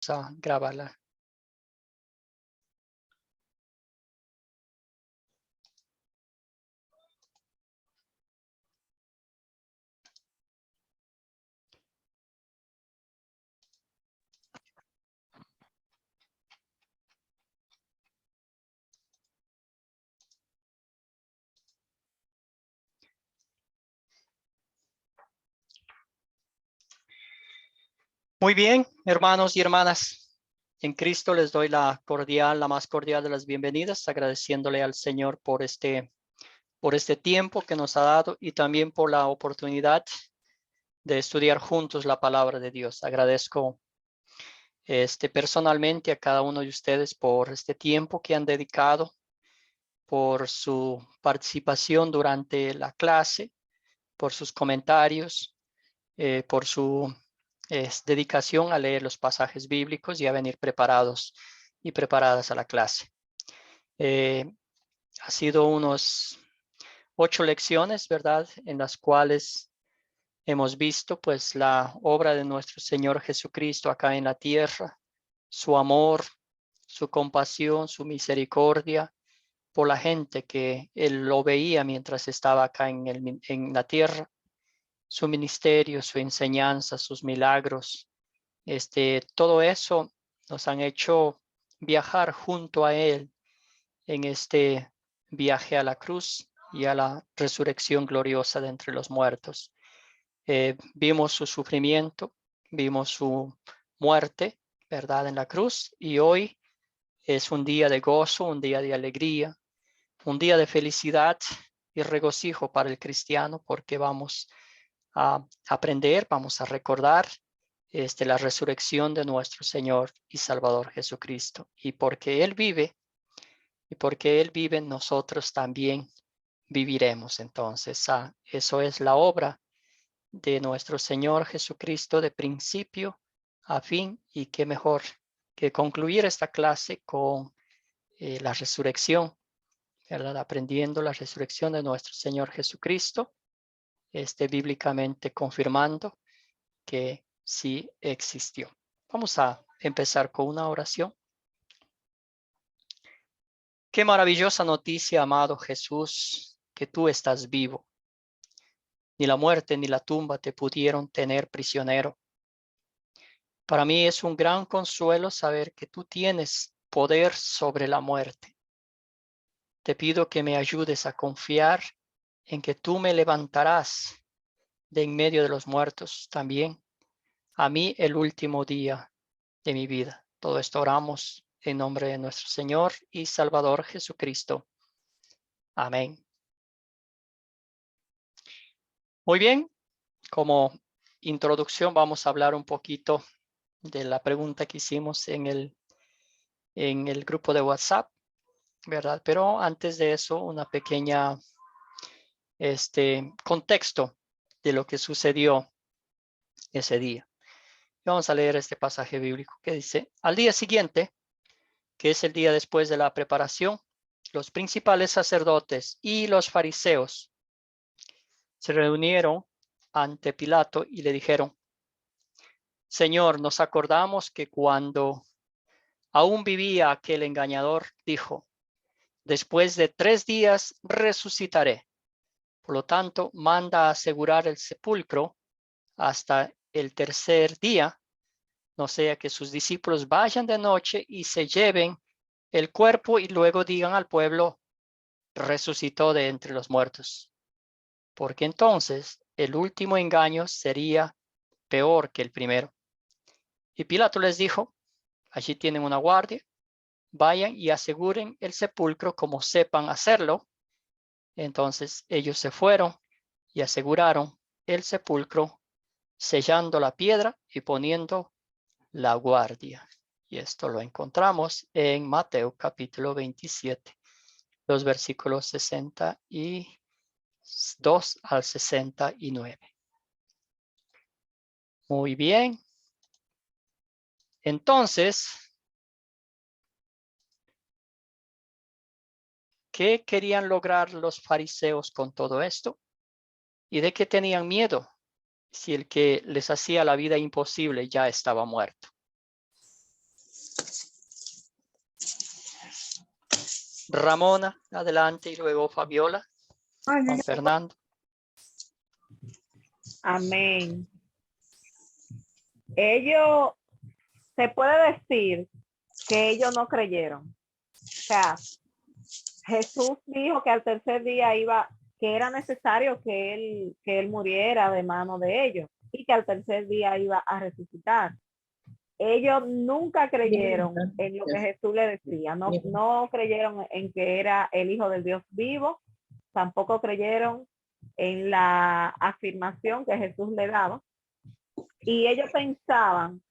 vamos a grabarla. Muy bien, hermanos y hermanas, en Cristo les doy la más cordial de las bienvenidas, agradeciéndole al Señor por este tiempo que nos ha dado y también por la oportunidad de estudiar juntos la palabra de Dios. Agradezco personalmente a cada uno de ustedes por este tiempo que han dedicado, por su participación durante la clase, por sus comentarios, por su dedicación a leer los pasajes bíblicos y a venir preparados y preparadas a la clase. Ha sido unos 8 lecciones, ¿verdad? En las cuales hemos visto pues la obra de nuestro Señor Jesucristo acá en la tierra, su amor, su compasión, su misericordia por la gente que Él lo veía mientras estaba acá en la tierra, su ministerio, su enseñanza, sus milagros. Todo eso nos han hecho viajar junto a Él en este viaje a la cruz y a la resurrección gloriosa de entre los muertos. Vimos su sufrimiento, vimos su muerte, ¿verdad? En la cruz, y hoy es un día de gozo, un día de alegría, un día de felicidad y regocijo para el cristiano, porque vamos a aprender, vamos a recordar la resurrección de nuestro Señor y Salvador Jesucristo. Y porque Él vive, nosotros también viviremos. Entonces, eso es la obra de nuestro Señor Jesucristo de principio a fin, y qué mejor que concluir esta clase con la resurrección, ¿verdad? Aprendiendo la resurrección de nuestro Señor Jesucristo, bíblicamente confirmando que sí existió. Vamos a empezar con una oración. Qué maravillosa noticia, amado Jesús, que tú estás vivo. Ni la muerte ni la tumba te pudieron tener prisionero. Para mí es un gran consuelo saber que tú tienes poder sobre la muerte. Te pido que me ayudes a confiar en que tú me levantarás de en medio de los muertos también, a mí el último día de mi vida. Todo esto oramos en nombre de nuestro Señor y Salvador Jesucristo. Amén. Muy bien, como introducción vamos a hablar un poquito de la pregunta que hicimos en el grupo de WhatsApp, ¿verdad? Pero antes de eso, una pequeña contexto de lo que sucedió ese día. Vamos a leer este pasaje bíblico que dice: al día siguiente, que es el día después de la preparación, los principales sacerdotes y los fariseos se reunieron ante Pilato y le dijeron: Señor, nos acordamos que cuando aún vivía aquel engañador, dijo: después de 3 días resucitaré. Por lo tanto, manda a asegurar el sepulcro hasta el tercer día, no sea que sus discípulos vayan de noche y se lleven el cuerpo y luego digan al pueblo: resucitó de entre los muertos. Porque entonces el último engaño sería peor que el primero. Y Pilato les dijo: allí tienen una guardia, vayan y aseguren el sepulcro como sepan hacerlo. Entonces ellos se fueron y aseguraron el sepulcro, sellando la piedra y poniendo la guardia. Y esto lo encontramos en Mateo capítulo 27, los versículos 62 al 69. Muy bien. Entonces, ¿qué querían lograr los fariseos con todo esto? ¿Y de qué tenían miedo? Si el que les hacía la vida imposible ya estaba muerto. Ramona, adelante, y luego Fabiola, Juan Fernando. Amén. Ellos, se puede decir que ellos no creyeron. O sea, Jesús dijo que al tercer día que era necesario que él muriera de mano de ellos y que al tercer día iba a resucitar. Ellos nunca creyeron en lo que Jesús le decía, no creyeron en que era el Hijo del Dios vivo, tampoco creyeron en la afirmación que Jesús le daba, y ellos pensaban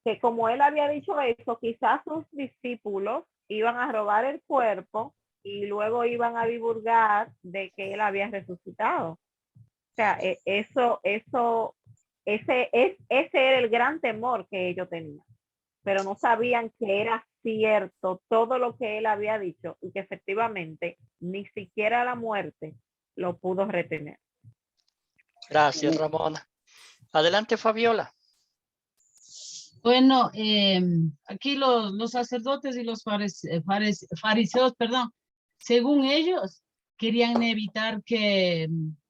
que como él había dicho eso, quizás sus discípulos iban a robar el cuerpo y luego iban a divulgar de que él había resucitado. O sea, ese era el gran temor que ellos tenían, pero no sabían que era cierto todo lo que él había dicho y que efectivamente ni siquiera la muerte lo pudo retener. Gracias, Ramona. Adelante, Fabiola. Bueno, aquí los sacerdotes y los fariseos, perdón, según ellos, querían evitar que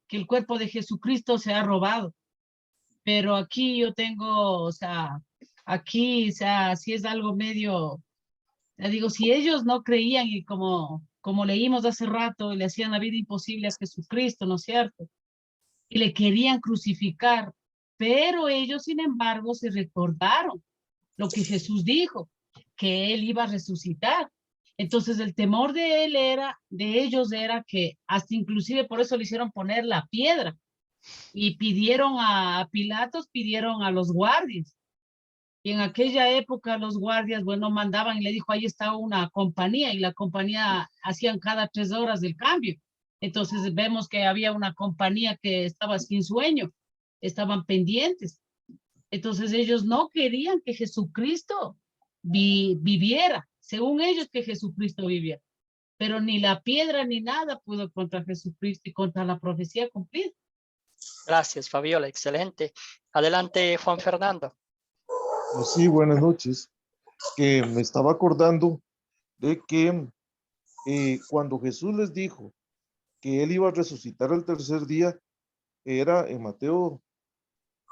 el cuerpo de Jesucristo sea robado. Pero aquí yo tengo, o sea, aquí, o sea, si es algo medio, ya digo, si ellos no creían y como leímos hace rato, le hacían la vida imposible a Jesucristo, ¿no es cierto? Y le querían crucificar, pero ellos, sin embargo, se recordaron lo que Jesús dijo, que él iba a resucitar. Entonces el temor de ellos era que hasta inclusive por eso le hicieron poner la piedra y pidieron a Pilatos, pidieron a los guardias. Y en aquella época los guardias, bueno, mandaban y le dijo, ahí está una compañía, y la compañía hacían cada 3 horas del cambio. Entonces vemos que había una compañía que estaba sin sueño, estaban pendientes. Entonces ellos no querían que Jesucristo viviera, según ellos que Jesucristo viviera. Pero ni la piedra ni nada pudo contra Jesucristo y contra la profecía cumplida. Gracias, Fabiola. Excelente. Adelante, Juan Fernando. Sí, buenas noches. Que me estaba acordando de que cuando Jesús les dijo que él iba a resucitar al tercer día, era en Mateo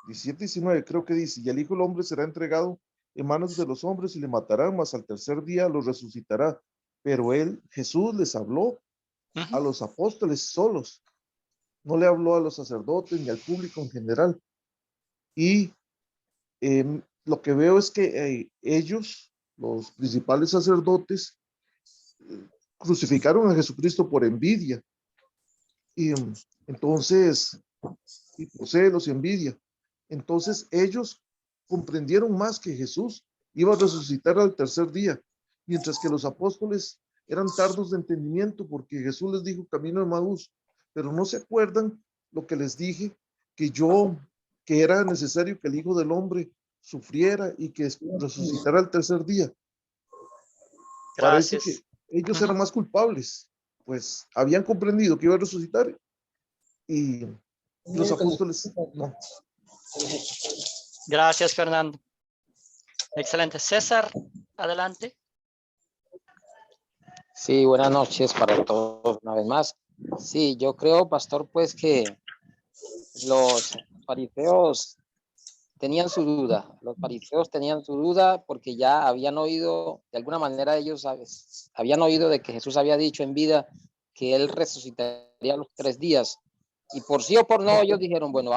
17:19, creo que dice, y el Hijo del Hombre será entregado en manos de los hombres y le matarán, mas al tercer día lo resucitará. Pero Jesús les habló a los apóstoles solos, no le habló a los sacerdotes ni al público en general. Y lo que veo es que ellos, los principales sacerdotes, crucificaron a Jesucristo por envidia. Y entonces, y por celos y envidia. Entonces ellos comprendieron más que Jesús iba a resucitar al tercer día, mientras que los apóstoles eran tardos de entendimiento porque Jesús les dijo camino de Emaús, pero no se acuerdan lo que les dije, que era necesario que el Hijo del Hombre sufriera y que resucitara al tercer día. Gracias. Parece que ellos eran más culpables, pues habían comprendido que iba a resucitar y los apóstoles no. Gracias, Fernando. Excelente. César, adelante. Sí, buenas noches para todos una vez más. Sí, yo creo, pastor, pues que los fariseos tenían su duda. Los fariseos tenían su duda porque ya habían oído, de alguna manera ellos habían oído de que Jesús había dicho en vida que él resucitaría a los 3 días. Y por sí o por no, ellos dijeron, bueno,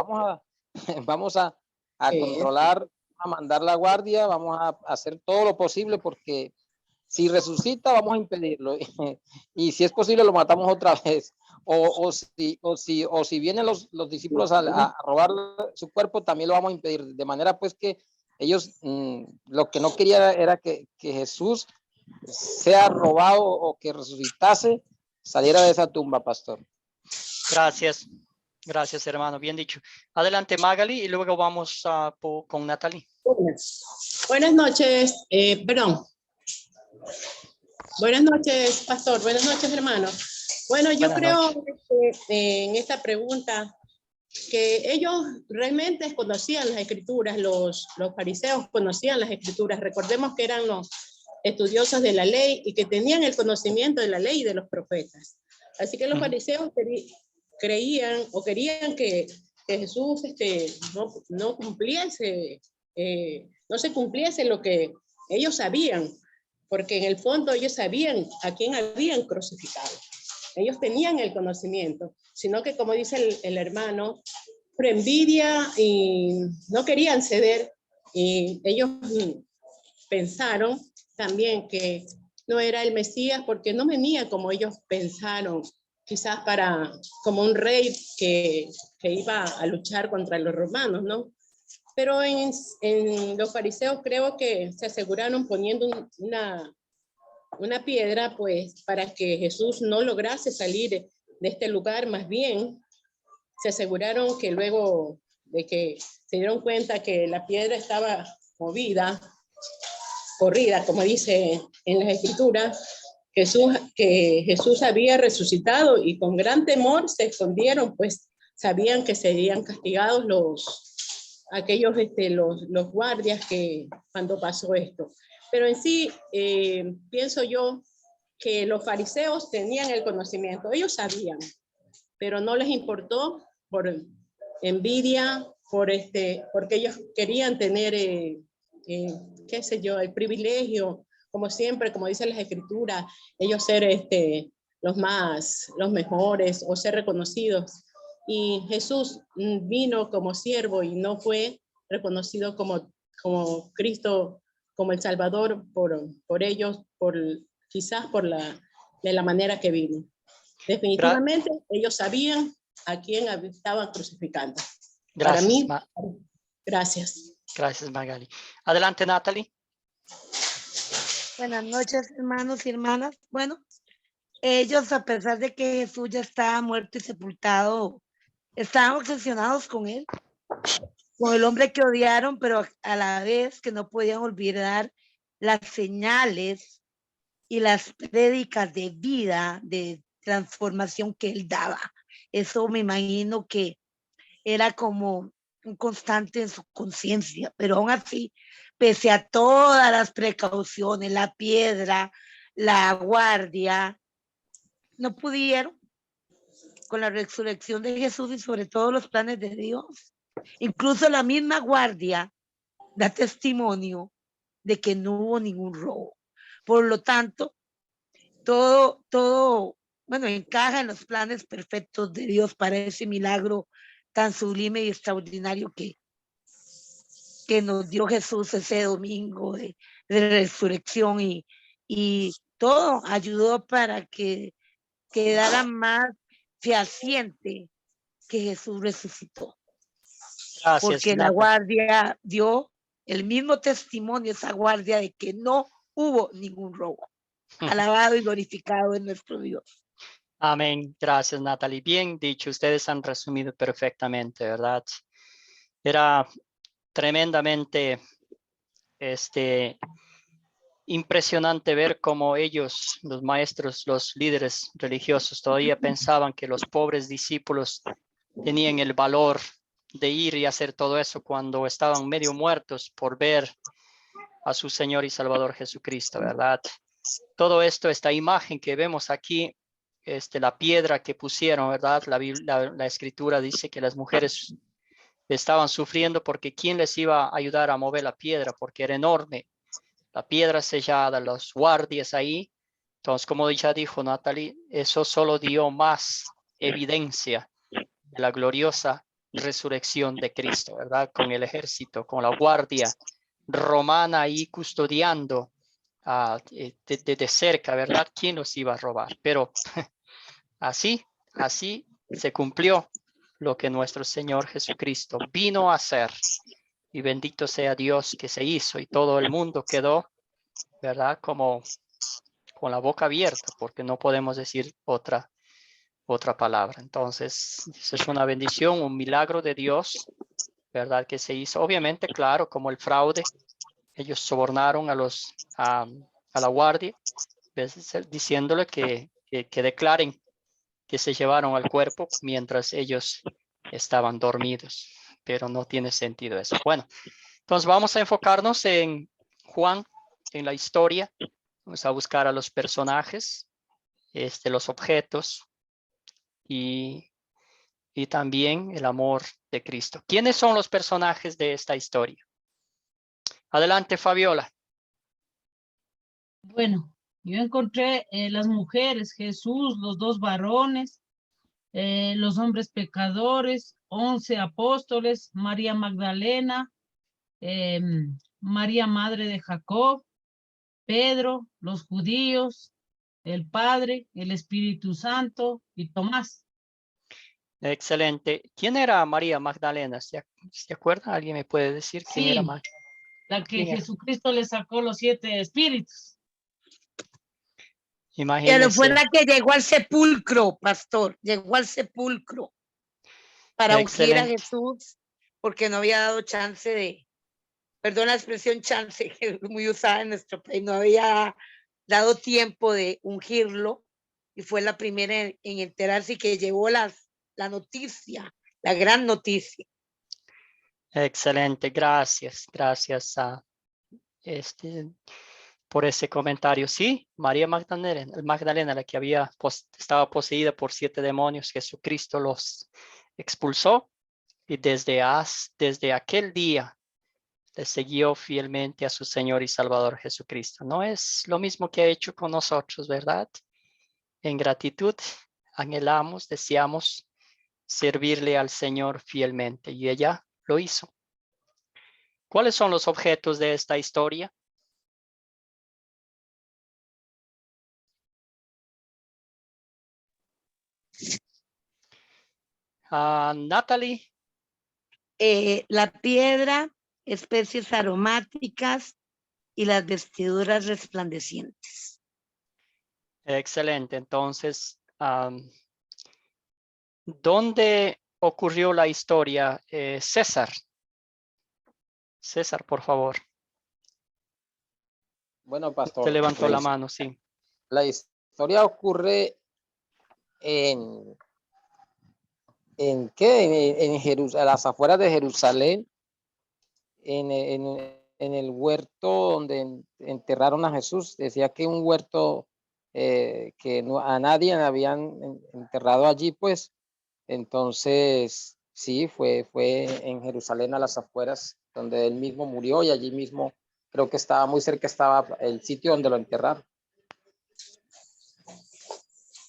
vamos a controlar, a mandar la guardia, vamos a hacer todo lo posible porque si resucita vamos a impedirlo y si es posible lo matamos otra vez o si vienen los discípulos a robar su cuerpo también lo vamos a impedir, de manera pues que ellos lo que no querían era que Jesús sea robado o que resucitase, saliera de esa tumba, pastor. Gracias. Gracias, hermano. Bien dicho. Adelante, Magali, y luego vamos con Natalie. Buenas noches, perdón. Buenas noches, pastor. Buenas noches, hermano. Bueno, yo creo que en esta pregunta que ellos realmente conocían las escrituras, los fariseos conocían las escrituras. Recordemos que eran estudiosos de la ley y que tenían el conocimiento de la ley y de los profetas. Así que los fariseos creían o querían que Jesús no cumpliese, no se cumpliese lo que ellos sabían, porque en el fondo ellos sabían a quién habían crucificado. Ellos tenían el conocimiento, sino que, como dice el hermano, por envidia y no querían ceder, y ellos pensaron también que no era el Mesías porque no venía como ellos pensaron, quizás como un rey que iba a luchar contra los romanos, ¿no? Pero en los fariseos creo que se aseguraron poniendo una piedra, pues, para que Jesús no lograse salir de este lugar. Más bien, se aseguraron que luego de que se dieron cuenta que la piedra estaba corrida, como dice en las Escrituras, que Jesús había resucitado, y con gran temor se escondieron, pues sabían que serían castigados los guardias que cuando pasó esto. Pero en sí, pienso yo que los fariseos tenían el conocimiento, ellos sabían, pero no les importó por envidia, porque ellos querían tener, qué sé yo, el privilegio, como siempre, como dicen las Escrituras, ellos ser los mejores o ser reconocidos. Y Jesús vino como siervo y no fue reconocido como Cristo, como el Salvador por ellos, quizás de la manera que vino. Definitivamente ellos sabían a quién estaban crucificando. Gracias, Para mí, gracias. Gracias, Magali. Adelante, Natalie. Buenas noches, hermanos y hermanas. Bueno, ellos, a pesar de que Jesús ya estaba muerto y sepultado, estaban obsesionados con él, con el hombre que odiaron, pero a la vez que no podían olvidar las señales y las prédicas de vida, de transformación que él daba. Eso me imagino que era como un constante en su conciencia, pero aún así, pese a todas las precauciones, la piedra, la guardia, no pudieron con la resurrección de Jesús y sobre todo los planes de Dios. Incluso la misma guardia da testimonio de que no hubo ningún robo. Por lo tanto, todo, bueno, encaja en los planes perfectos de Dios para ese milagro tan sublime y extraordinario que nos dio Jesús ese domingo de resurrección, y todo ayudó para que quedara más fehaciente que Jesús resucitó. Gracias, Porque la guardia dio el mismo testimonio, esa guardia, de que no hubo ningún robo. Alabado y glorificado es nuestro Dios. Amén. Gracias, Natalie. Bien dicho, ustedes han resumido perfectamente, ¿verdad? Era tremendamente impresionante ver cómo ellos, los maestros, los líderes religiosos, todavía pensaban que los pobres discípulos tenían el valor de ir y hacer todo eso cuando estaban medio muertos por ver a su Señor y Salvador Jesucristo, ¿verdad? Todo esto, esta imagen que vemos aquí, la piedra que pusieron, ¿verdad? La Escritura dice que las mujeres estaban sufriendo porque ¿quién les iba a ayudar a mover la piedra? Porque era enorme. La piedra sellada, los guardias ahí. Entonces, como ya dijo Natalie, eso solo dio más evidencia de la gloriosa resurrección de Cristo, ¿verdad? Con el ejército, con la guardia romana ahí custodiando de cerca, ¿verdad? ¿Quién los iba a robar? Pero así se cumplió lo que nuestro Señor Jesucristo vino a hacer. Y bendito sea Dios que se hizo, y todo el mundo quedó, ¿verdad? Como con la boca abierta, porque no podemos decir otra palabra. Entonces, eso es una bendición, un milagro de Dios, ¿verdad? Que se hizo. Obviamente, claro, como el fraude, ellos sobornaron a la guardia, diciéndole que declaren que se llevaron al cuerpo mientras ellos estaban dormidos, pero no tiene sentido eso. Bueno, entonces vamos a enfocarnos en Juan en la historia. Vamos a buscar a los personajes, los objetos y también el amor de Cristo. ¿Quiénes son los personajes de esta historia? Adelante, Fabiola. Bueno, yo encontré las mujeres, Jesús, los 2 varones, los hombres pecadores, 11 apóstoles, María Magdalena, María Madre de Jacob, Pedro, los judíos, el Padre, el Espíritu Santo y Tomás. Excelente. ¿Quién era María Magdalena? ¿Se acuerda? ¿Alguien me puede decir quién era? Sí, la que ¿Quién era? Jesucristo le sacó los 7 espíritus. Pero fue Imagínense. la que llegó al sepulcro, pastor. Llegó al sepulcro para ungir a Excelente. Jesús porque no había dado chance de, perdón la expresión chance, que es muy usada en nuestro país, no había dado tiempo de ungirlo y fue la primera en enterarse y que llevó la noticia, la gran noticia. Excelente. Gracias. Gracias a por ese comentario. Sí, María Magdalena, la que estaba poseída por 7 demonios, Jesucristo los expulsó y desde aquel día le siguió fielmente a su Señor y Salvador Jesucristo. No es lo mismo que ha hecho con nosotros, ¿verdad? En gratitud, anhelamos, deseamos servirle al Señor fielmente y ella lo hizo. ¿Cuáles son los objetos de esta historia? Natalie. La piedra, especies aromáticas y las vestiduras resplandecientes. Excelente. Entonces, ¿dónde ocurrió la historia? César. César, por favor. Bueno, pastor. Te levantó la mano, sí. La historia ocurre ¿en qué? En Jerusalén, a las afueras de Jerusalén, en el huerto donde enterraron a Jesús. Decía que un huerto que a nadie habían enterrado allí, pues. Entonces, sí, fue en Jerusalén, a las afueras, donde él mismo murió, y allí mismo creo que estaba muy cerca, estaba el sitio donde lo enterraron.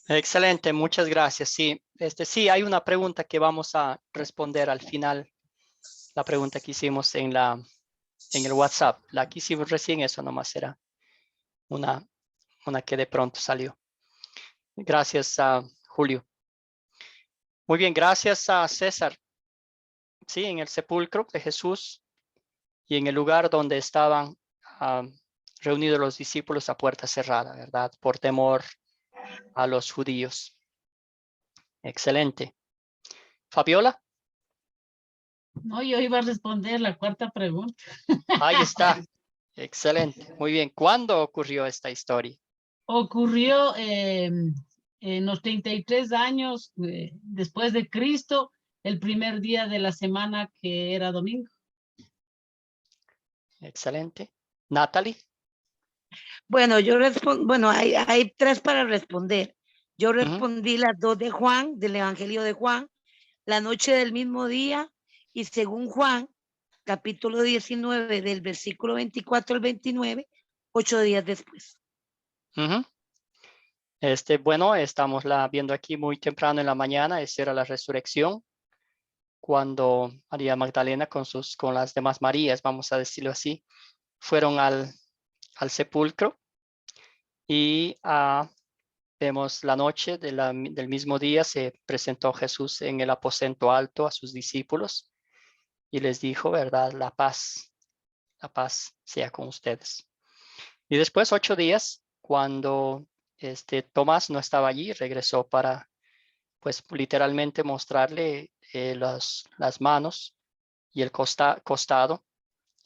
Excelente, muchas gracias. Sí, sí, hay una pregunta que vamos a responder al final. La pregunta que hicimos en el WhatsApp. La que hicimos recién, eso nomás era una que de pronto salió. Gracias a Julio. Muy bien, gracias a César. Sí, en el sepulcro de Jesús y en el lugar donde estaban reunidos los discípulos a puerta cerrada, ¿verdad? Por temor a los judíos. Excelente. Fabiola. No, yo iba a responder la 4ª pregunta. Ahí está. Excelente. Muy bien. ¿Cuándo ocurrió esta historia? Ocurrió en los 33 años después de Cristo, el primer día de la semana, que era domingo. Excelente. Natalie. Bueno, hay 3 para responder. Yo respondí las 2 de Juan, del Evangelio de Juan, la noche del mismo día, y según Juan, capítulo 19, del versículo 24 al 29, 8 días después. Bueno, estamos viendo aquí muy temprano en la mañana. Esa era la resurrección, cuando María Magdalena con las demás Marías, vamos a decirlo así, fueron al sepulcro, y vemos la noche del mismo día se presentó Jesús en el aposento alto a sus discípulos y les dijo, ¿verdad? La paz sea con ustedes. Y después 8 días, cuando Tomás no estaba allí, regresó para, pues, literalmente mostrarle las manos y el costado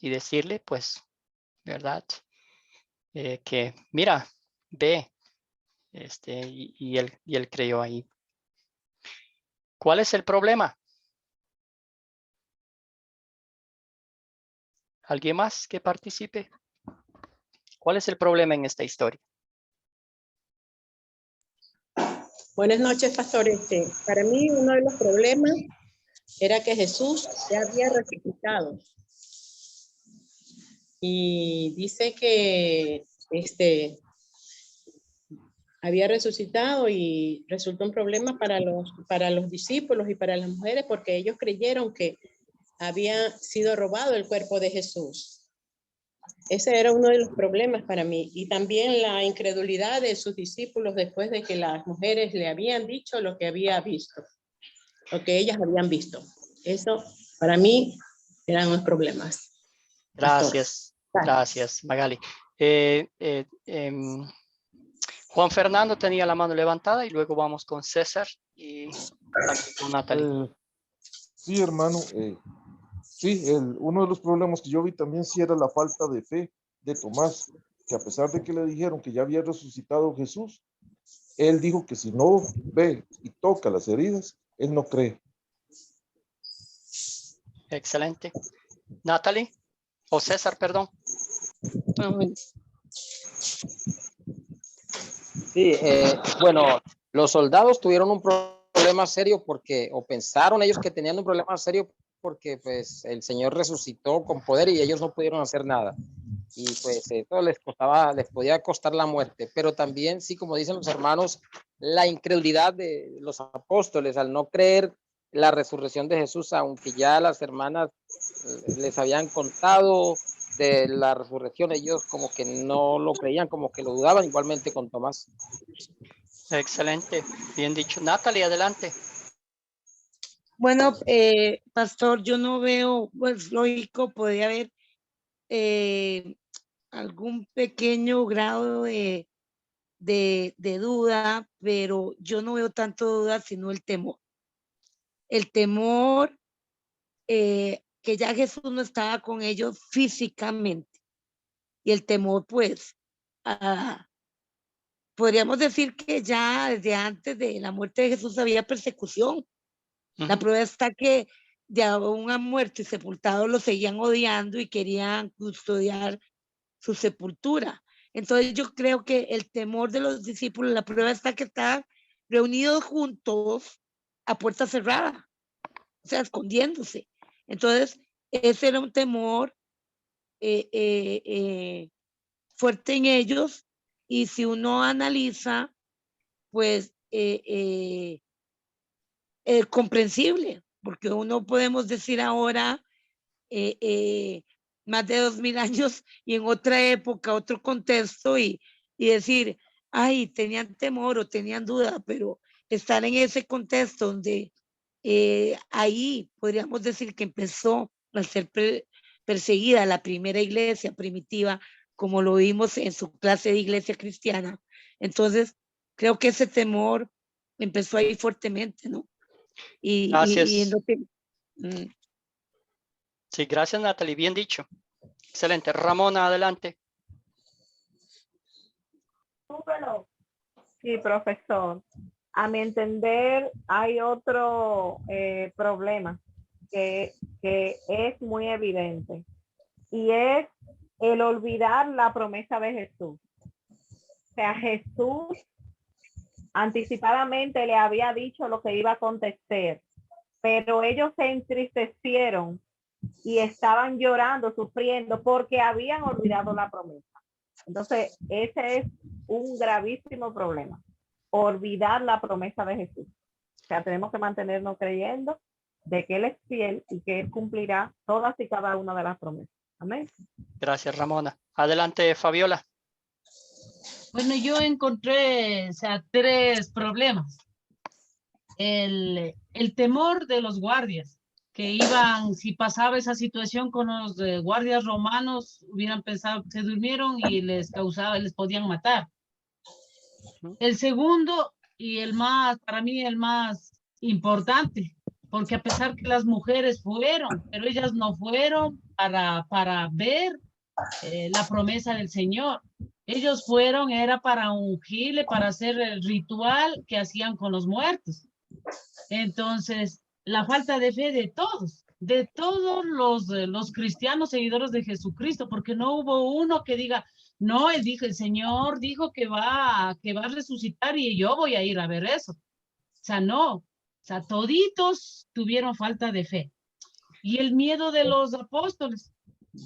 y decirle, pues, ¿verdad? Que mira, ve, y él creyó ahí. ¿Cuál es el problema? ¿Alguien más que participe? ¿Cuál es el problema en esta historia? Buenas noches, pastor. Para mí uno de los problemas era que Jesús ya había resucitado. Y dice que había resucitado y resultó un problema para los discípulos y para las mujeres porque ellos creyeron que había sido robado el cuerpo de Jesús. Ese era uno de los problemas para mí. Y también la incredulidad de sus discípulos después de que las mujeres le habían dicho lo que había visto, lo que ellas habían visto. Eso para mí eran los problemas. Gracias, gracias, Magali. Juan Fernando tenía la mano levantada y luego vamos con César y con Natalie. Sí, hermano. Sí, uno de los problemas que yo vi también sí era la falta de fe de Tomás, que a pesar de que le dijeron que ya había resucitado Jesús, él dijo que si no ve y toca las heridas, él no cree. Excelente. Natalie, o César, perdón. Sí, bueno, los soldados tuvieron un problema serio porque, o pensaron ellos que tenían un problema serio porque pues el Señor resucitó con poder y ellos no pudieron hacer nada. Y pues eso les podía costar la muerte. Pero también, sí, como dicen los hermanos, la incredulidad de los apóstoles al no creer la resurrección de Jesús, aunque ya las hermanas les habían contado de la resurrección, ellos como que no lo creían, como que lo dudaban, igualmente con Tomás. Excelente, bien dicho. Natalie, adelante. Bueno, pastor, yo no veo, pues lógico, podría haber algún pequeño grado de duda, pero yo no veo tanto duda, sino el temor. El temor que ya Jesús no estaba con ellos físicamente. Y el temor, pues, podríamos decir que ya desde antes de la muerte de Jesús había persecución. La prueba está que de aún han muerto y sepultado lo seguían odiando y querían custodiar su sepultura. Entonces yo creo que el temor de los discípulos, la prueba está que están reunidos juntos a puerta cerrada, o sea, escondiéndose. Entonces, ese era un temor fuerte en ellos, y si uno analiza, pues comprensible, porque uno podemos decir ahora más de 2000 años y en otra época, otro contexto, y decir, ay, tenían temor o tenían duda, pero estar en ese contexto donde ahí podríamos decir que empezó a ser perseguida la primera iglesia primitiva, como lo vimos en su clase de iglesia cristiana. Entonces, creo que ese temor empezó ahí fuertemente, ¿no? Gracias. Sí, gracias, Natalie, bien dicho. Excelente. Ramona, adelante. Sí, profesor. A mi entender, hay otro problema que es muy evidente, y es el olvidar la promesa de Jesús. O sea, Jesús anticipadamente le había dicho lo que iba a acontecer, pero ellos se entristecieron y estaban llorando, sufriendo, porque habían olvidado la promesa. Entonces, ese es un gravísimo problema, olvidar la promesa de Jesús. O sea, tenemos que mantenernos creyendo de que Él es fiel y que Él cumplirá todas y cada una de las promesas. Amén. Gracias, Ramona. Adelante, Fabiola. Bueno, yo encontré, o sea, 3 problemas. El temor de los guardias, que iban, si pasaba esa situación con los guardias romanos, hubieran pensado que se durmieron y les podían matar. El segundo, y para mí el más importante, porque a pesar que las mujeres fueron, pero ellas no fueron para ver la promesa del Señor. Ellos fueron, era para ungirle, para hacer el ritual que hacían con los muertos. Entonces, la falta de fe de todos los cristianos seguidores de Jesucristo, porque no hubo uno que diga, No, él dijo, el Señor dijo que va a resucitar y yo voy a ir a ver eso. O sea, no. O sea, toditos tuvieron falta de fe. Y el miedo de los apóstoles,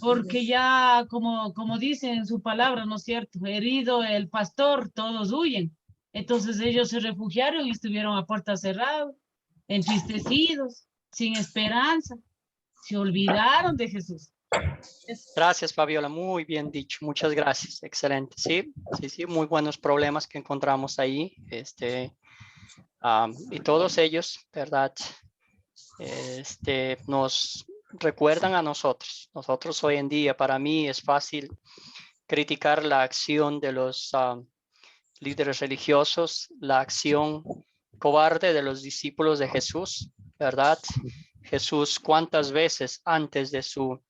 porque ya, como dice en su palabra, ¿no es cierto? Herido el pastor, todos huyen. Entonces ellos se refugiaron y estuvieron a puerta cerrada, entristecidos, sin esperanza. Se olvidaron de Jesús. Gracias, Fabiola. Muy bien dicho. Muchas gracias. Excelente. Sí, sí, sí. Muy buenos problemas que encontramos ahí. Y todos ellos, ¿verdad? Nos recuerdan a nosotros. Nosotros hoy en día, para mí es fácil criticar la acción de los líderes religiosos, la acción cobarde de los discípulos de Jesús, ¿verdad? Jesús, ¿cuántas veces antes de su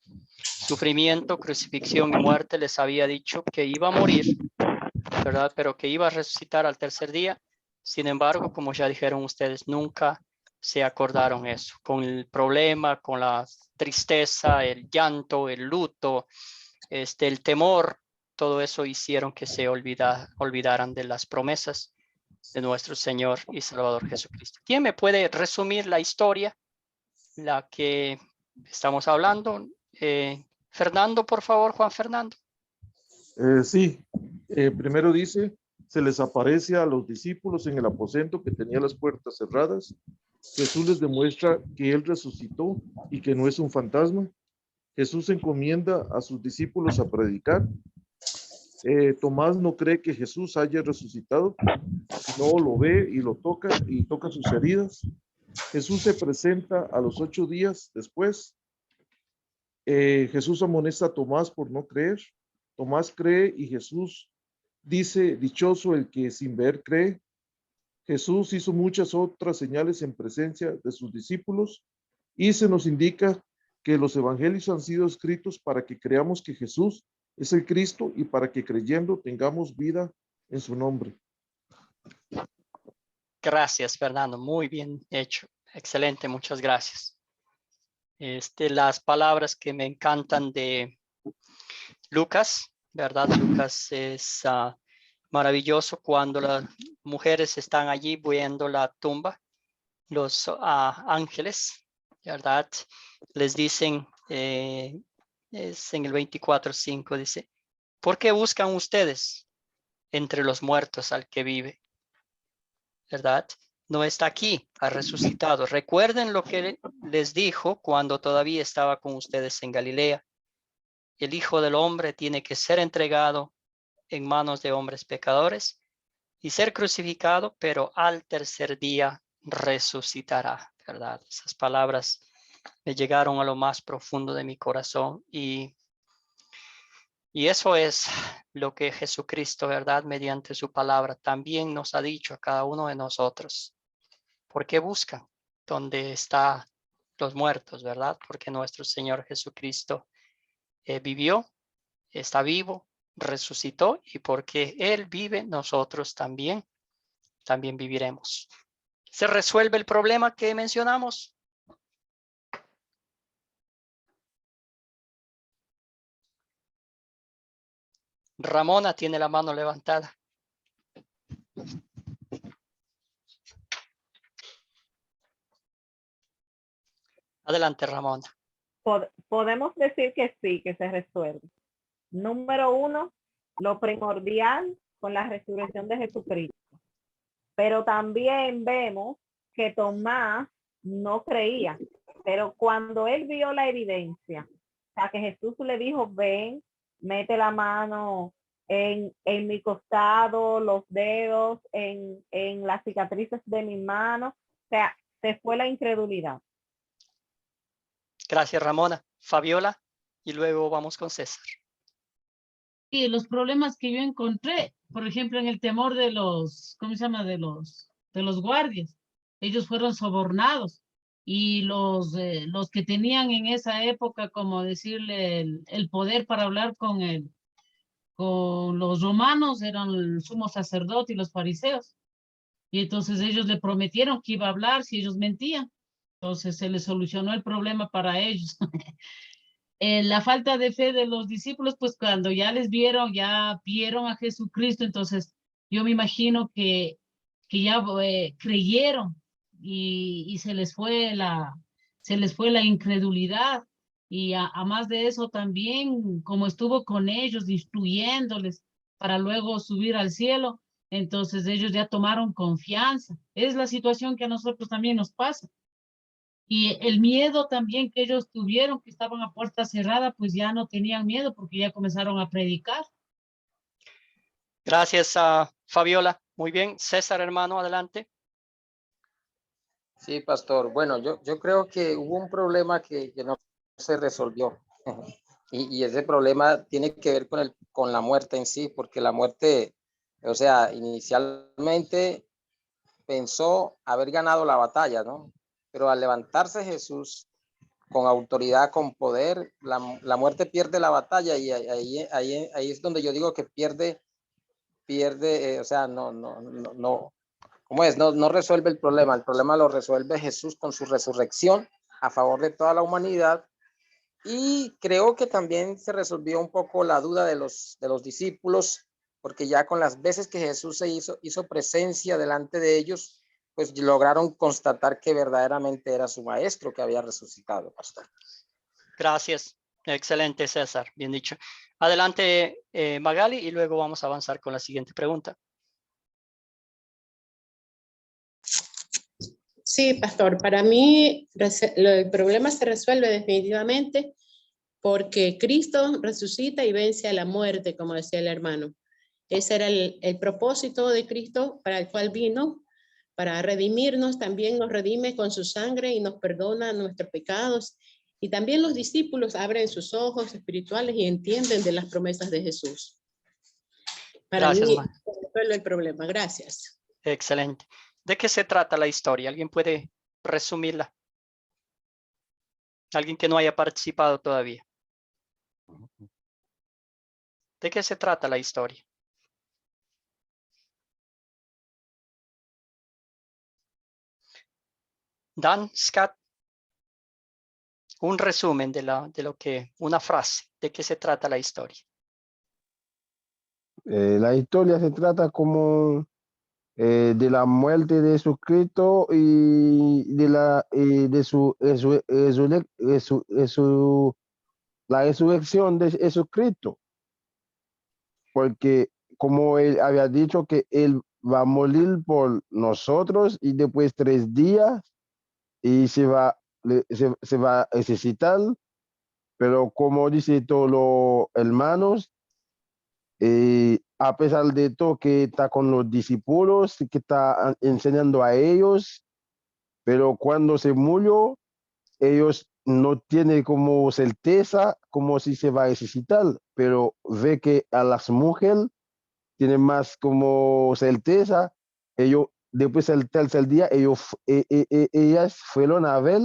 sufrimiento, crucifixión y muerte les había dicho que iba a morir, ¿verdad? Pero que iba a resucitar al tercer día? Sin embargo, como ya dijeron ustedes, nunca se acordaron eso. Con el problema, con la tristeza, el llanto, el luto, el temor, todo eso hicieron que se olvidaran de las promesas de nuestro Señor y Salvador Jesucristo. ¿Quién me puede resumir la historia, la que estamos hablando? Fernando, por favor, Juan Fernando. Sí, primero dice, se les aparece a los discípulos en el aposento que tenía las puertas cerradas. Jesús les demuestra que Él resucitó y que no es un fantasma. Jesús encomienda a sus discípulos a predicar. Tomás no cree que Jesús haya resucitado, no lo ve y lo toca y toca sus heridas. Jesús se presenta a los 8 días después. Jesús amonesta a Tomás por no creer. Tomás cree y Jesús dice, dichoso el que sin ver cree. Jesús hizo muchas otras señales en presencia de sus discípulos y se nos indica que los evangelios han sido escritos para que creamos que Jesús es el Cristo y para que creyendo tengamos vida en su nombre. Gracias, Fernando. Muy bien hecho. Excelente, muchas gracias. Las palabras que me encantan de Lucas, ¿verdad? Lucas es maravilloso cuando las mujeres están allí viendo la tumba. Los ángeles, ¿verdad? Les dicen, es en el 24:5, dice, ¿por qué buscan ustedes entre los muertos al que vive? ¿Verdad? No está aquí, ha resucitado. Recuerden lo que les dijo cuando todavía estaba con ustedes en Galilea. El Hijo del Hombre tiene que ser entregado en manos de hombres pecadores y ser crucificado, pero al tercer día resucitará, ¿verdad? Esas palabras me llegaron a lo más profundo de mi corazón y eso es lo que Jesucristo, ¿verdad? Mediante su palabra también nos ha dicho a cada uno de nosotros. ¿Por qué buscan donde están los muertos, verdad? Porque nuestro Señor Jesucristo vivió, está vivo, resucitó y porque Él vive, nosotros también viviremos. ¿Se resuelve el problema que mencionamos? Ramona tiene la mano levantada. Adelante, Ramona. Podemos decir que sí, que se resuelve. Número 1, lo primordial con la resurrección de Jesucristo. Pero también vemos que Tomás no creía, pero cuando él vio la evidencia, o sea, que Jesús le dijo, ven, mete la mano en mi costado, los dedos, en las cicatrices de mi mano, o sea, se fue la incredulidad. Gracias, Ramona. Fabiola, y luego vamos con César. Y los problemas que yo encontré, por ejemplo, en el temor de los, ¿cómo se llama? De los guardias. Ellos fueron sobornados y los que tenían en esa época, como decirle, el poder para hablar con los romanos eran el sumo sacerdote y los fariseos. Y entonces ellos le prometieron que iba a hablar si ellos mentían. Entonces se les solucionó el problema para ellos. la falta de fe de los discípulos, pues cuando ya vieron a Jesucristo, entonces yo me imagino que ya creyeron y se les fue la incredulidad. Y a más de eso también, como estuvo con ellos, instruyéndoles para luego subir al cielo, entonces ellos ya tomaron confianza. Es la situación que a nosotros también nos pasa. Y el miedo también que ellos tuvieron, que estaban a puerta cerrada, pues ya no tenían miedo porque ya comenzaron a predicar. Gracias a Fabiola. Muy bien. César, hermano, adelante. Sí, pastor. Bueno, yo creo que hubo un problema que no se resolvió. Y ese problema tiene que ver con la muerte en sí, porque la muerte, o sea, inicialmente pensó haber ganado la batalla, ¿no? Pero al levantarse Jesús con autoridad, con poder, la muerte pierde la batalla y ahí es donde yo digo que pierde, o sea, no, ¿cómo es? No resuelve el problema lo resuelve Jesús con su resurrección a favor de toda la humanidad. Y creo que también se resolvió un poco la duda de los discípulos, porque ya con las veces que Jesús hizo presencia delante de ellos, pues lograron constatar que verdaderamente era su maestro que había resucitado, pastor. Gracias. Excelente, César. Bien dicho. Adelante, Magali, y luego vamos a avanzar con la siguiente pregunta. Sí, pastor, para mí el problema se resuelve definitivamente porque Cristo resucita y vence a la muerte, como decía el hermano. Ese era el propósito de Cristo para el cual vino, para redimirnos, también nos redime con su sangre y nos perdona nuestros pecados. Y también los discípulos abren sus ojos espirituales y entienden de las promesas de Jesús. Para Gracias, mí, se resuelve el problema. Gracias. excelente. ¿De qué se trata la historia? ¿Alguien puede resumirla? Alguien que no haya participado todavía. ¿De qué se trata la historia? Dan, Scott, un resumen una frase, ¿de qué se trata la historia? La historia se trata como de la muerte de Jesucristo y la resurrección de Jesucristo, porque como él había dicho que él va a morir por nosotros y después 3 días y se va a resucitar, pero como dice todos los hermanos, a pesar de todo que está con los discípulos, que está enseñando a ellos, pero cuando se murió, ellos no tienen como certeza como si se va a resucitar, pero ve que a las mujeres tienen más como certeza. Ellos, después del tercer día, ellas fueron a ver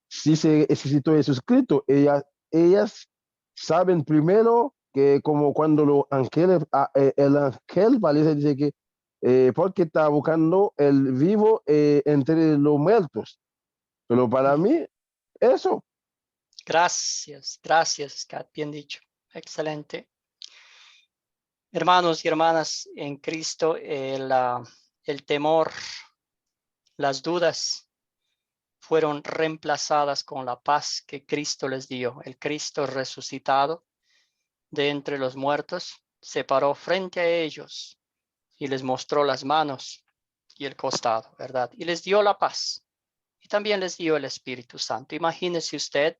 si se resucitó Jesucristo. Ellas saben primero que como cuando los ángeles, el ángel parece dice que porque está buscando el vivo entre los muertos. Pero para mí, eso. Gracias, Scott, bien dicho. Excelente. Hermanos y hermanas en Cristo, el temor, las dudas fueron reemplazadas con la paz que Cristo les dio. El Cristo resucitado de entre los muertos se paró frente a ellos y les mostró las manos y el costado, ¿verdad? Y les dio la paz. Y también les dio el Espíritu Santo. Imagínese usted,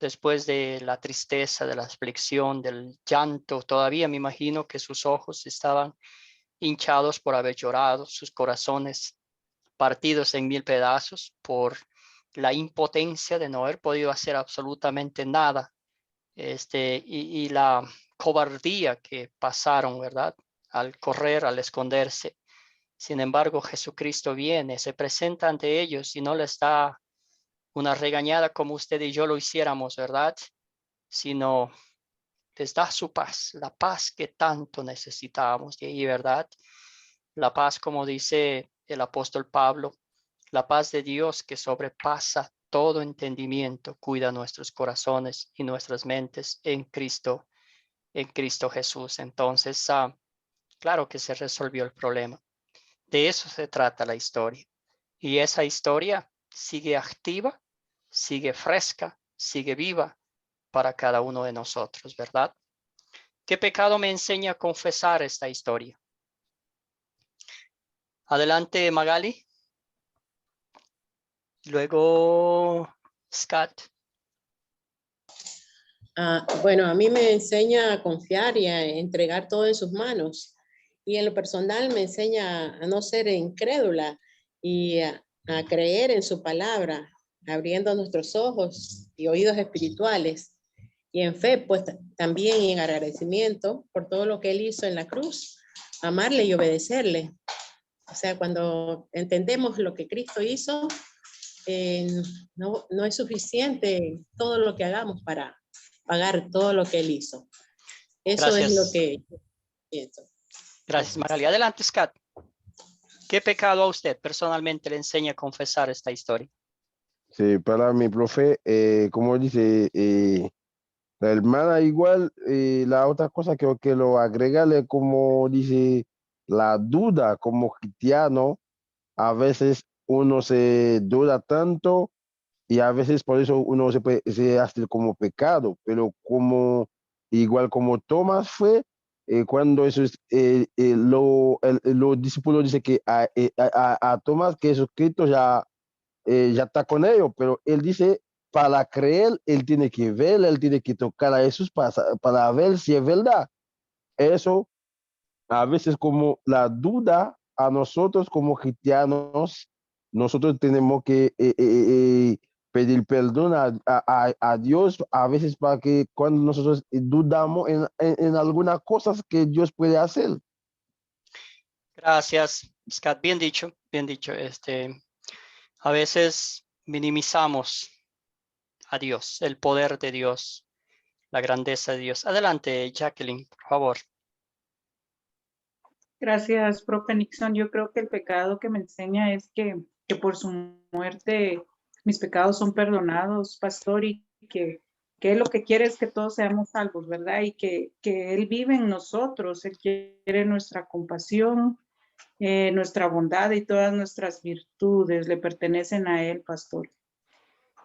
después de la tristeza, de la aflicción, del llanto, todavía me imagino que sus ojos estaban hinchados por haber llorado, sus corazones partidos en 1000 pedazos por la impotencia de no haber podido hacer absolutamente nada, y la cobardía que pasaron, ¿verdad? Al correr, al esconderse. Sin embargo, Jesucristo viene, se presenta ante ellos y no les da una regañada como usted y yo lo hiciéramos, ¿verdad? Sino les da su paz, la paz que tanto necesitábamos de ahí, ¿verdad? La paz, como dice el apóstol Pablo, la paz de Dios que sobrepasa todo entendimiento, cuida nuestros corazones y nuestras mentes en Cristo Jesús. Entonces, claro que se resolvió el problema. De eso se trata la historia. Y esa historia sigue activa, sigue fresca, sigue viva para cada uno de nosotros, ¿verdad? ¿Qué pecado me enseña a confesar esta historia? Adelante, Magali. Luego, Scott. Bueno, a mí me enseña a confiar y a entregar todo en sus manos. Y en lo personal me enseña a no ser incrédula y a creer en su palabra, abriendo nuestros ojos y oídos espirituales. Y en fe, pues también en agradecimiento por todo lo que Él hizo en la cruz, amarle y obedecerle. O sea, cuando entendemos lo que Cristo hizo, no es suficiente todo lo que hagamos para pagar todo lo que Él hizo. Eso Gracias. es lo que pienso. Gracias, Magali. Adelante, Scott. ¿Qué pecado a usted personalmente le enseña a confesar esta historia? Sí, para mi profe, como dice la hermana, igual, la otra cosa que lo agrégale, como dice, la duda como cristiano, a veces uno se duda tanto y a veces por eso uno se hace como pecado, pero como igual como Tomás fue, cuando eso es, los discípulos dicen que a Tomás que Jesucristo ya está con ellos, pero él dice, para creer, él tiene que ver, él tiene que tocar a Jesús para ver si es verdad. Eso, a veces como la duda a nosotros como cristianos, nosotros tenemos que pedir perdón a Dios a veces para que cuando nosotros dudamos en algunas cosas que Dios puede hacer. Gracias, Scott. Bien dicho, bien dicho. A veces minimizamos a Dios, el poder de Dios, la grandeza de Dios. Adelante, Jacqueline, por favor. Gracias, profe Nixon. Yo creo que el pecado que me enseña es que por su muerte mis pecados son perdonados, pastor, y que Él lo que quiere es que todos seamos salvos, ¿verdad? Y que Él vive en nosotros, Él quiere nuestra compasión, nuestra bondad y todas nuestras virtudes le pertenecen a Él, pastor.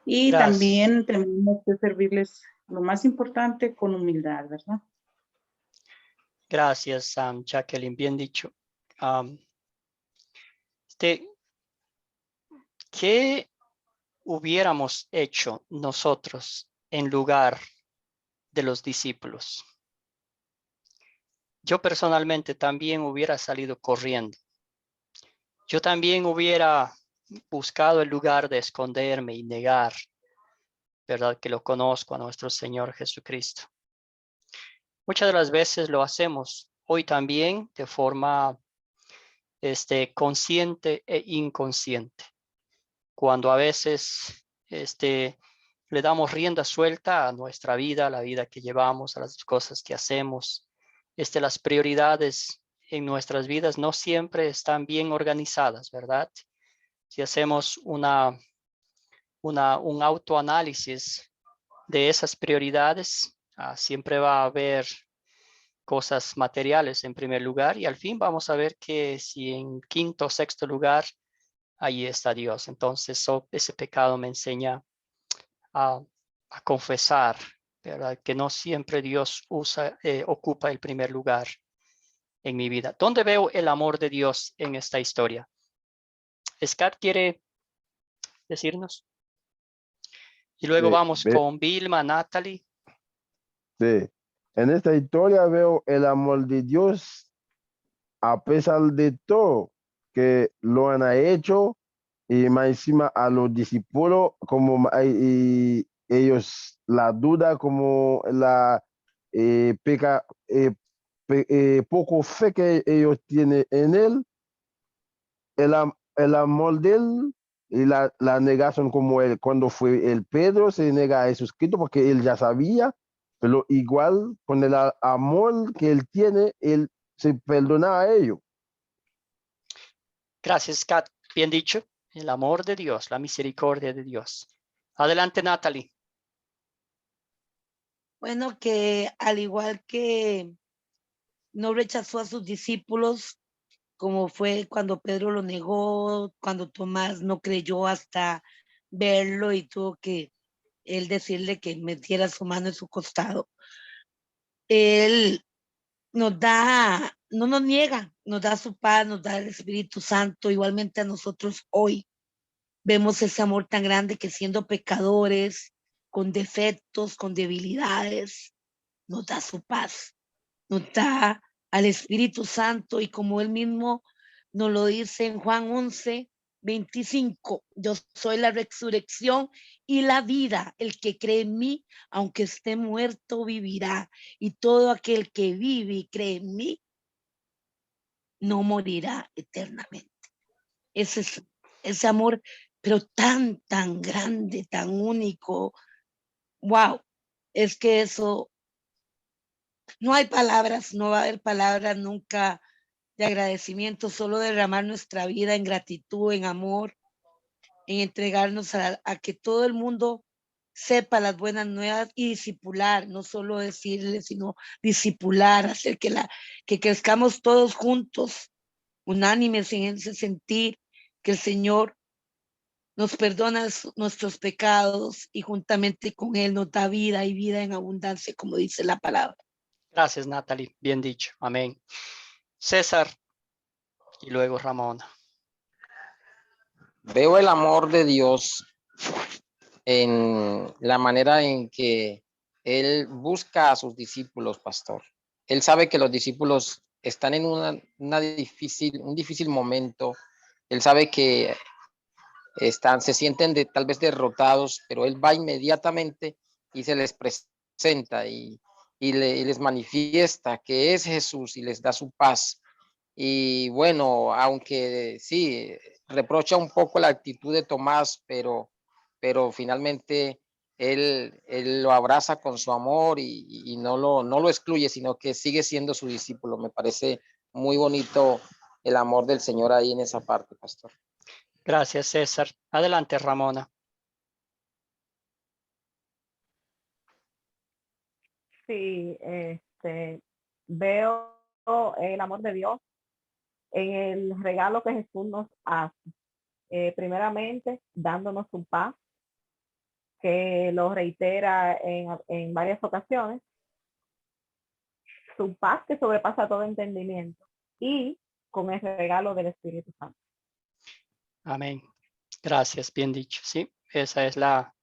Y Gracias. también tenemos que servirles, lo más importante, con humildad, ¿verdad? Gracias, Jacqueline, bien dicho. ¿Qué hubiéramos hecho nosotros en lugar de los discípulos? Yo personalmente también hubiera salido corriendo. Yo también hubiera buscado el lugar de esconderme y negar, ¿verdad? Que lo conozco a nuestro Señor Jesucristo. Muchas de las veces lo hacemos hoy también de forma consciente e inconsciente. Cuando a veces le damos rienda suelta a nuestra vida, a la vida que llevamos, a las cosas que hacemos, las prioridades en nuestras vidas no siempre están bien organizadas, ¿verdad? Si hacemos un autoanálisis de esas prioridades, siempre va a haber cosas materiales en primer lugar y al fin vamos a ver que si en quinto o sexto lugar, ahí está Dios. Entonces ese pecado me enseña a confesar, ¿verdad? Que no siempre Dios ocupa el primer lugar en mi vida. ¿Dónde veo el amor de Dios en esta historia? Scott quiere decirnos. Y luego vamos con Vilma, Natalie. Sí. En esta historia veo el amor de Dios a pesar de todo que lo han hecho y más encima a los discípulos como y ellos la duda como la poco fe que ellos tienen en él, el amor de él y la negación como él, cuando fue el Pedro se nega a Jesucristo porque él ya sabía, pero igual con el amor que él tiene, él se perdona a ellos. Gracias, Scott. Bien dicho. El amor de Dios, la misericordia de Dios. Adelante, Natalie. Bueno, que al igual que no rechazó a sus discípulos, como fue cuando Pedro lo negó, cuando Tomás no creyó hasta verlo y tuvo que él decirle que metiera su mano en su costado. Él nos da, no nos niega, nos da su paz, nos da el Espíritu Santo, igualmente a nosotros hoy. Vemos ese amor tan grande que siendo pecadores, con defectos, con debilidades, nos da su paz, nos da al Espíritu Santo y como él mismo nos lo dice en Juan 11:25, yo soy la resurrección y la vida, el que cree en mí, aunque esté muerto, vivirá, y todo aquel que vive y cree en mí, no morirá eternamente. Ese amor, pero tan grande, tan único, wow, es que eso, no hay palabras, no va a haber palabras nunca de agradecimiento, solo derramar nuestra vida en gratitud, en amor, en entregarnos a que todo el mundo sepa las buenas nuevas y discipular, no solo decirle, sino discipular, hacer que crezcamos todos juntos, unánimes en ese sentir, que el Señor nos perdona nuestros pecados y juntamente con Él nos da vida y vida en abundancia, como dice la palabra. Gracias, Natalie. Bien dicho. Amén. César y luego Ramona. Veo el amor de Dios en la manera en que Él busca a sus discípulos, pastor. Él sabe que los discípulos están en un difícil momento. Él sabe que se sienten tal vez derrotados, pero Él va inmediatamente y se les presenta y les manifiesta que es Jesús y les da su paz. Y bueno, aunque sí, reprocha un poco la actitud de Tomás, pero finalmente él lo abraza con su amor y no lo excluye, sino que sigue siendo su discípulo. Me parece muy bonito el amor del Señor ahí en esa parte, pastor. Gracias, César. Adelante, Ramona. Sí, veo el amor de Dios en el regalo que Jesús nos hace. Primeramente, dándonos su paz, que lo reitera en varias ocasiones, su paz que sobrepasa todo entendimiento, y con el regalo del Espíritu Santo. Amén. Gracias, bien dicho. Sí, esa es la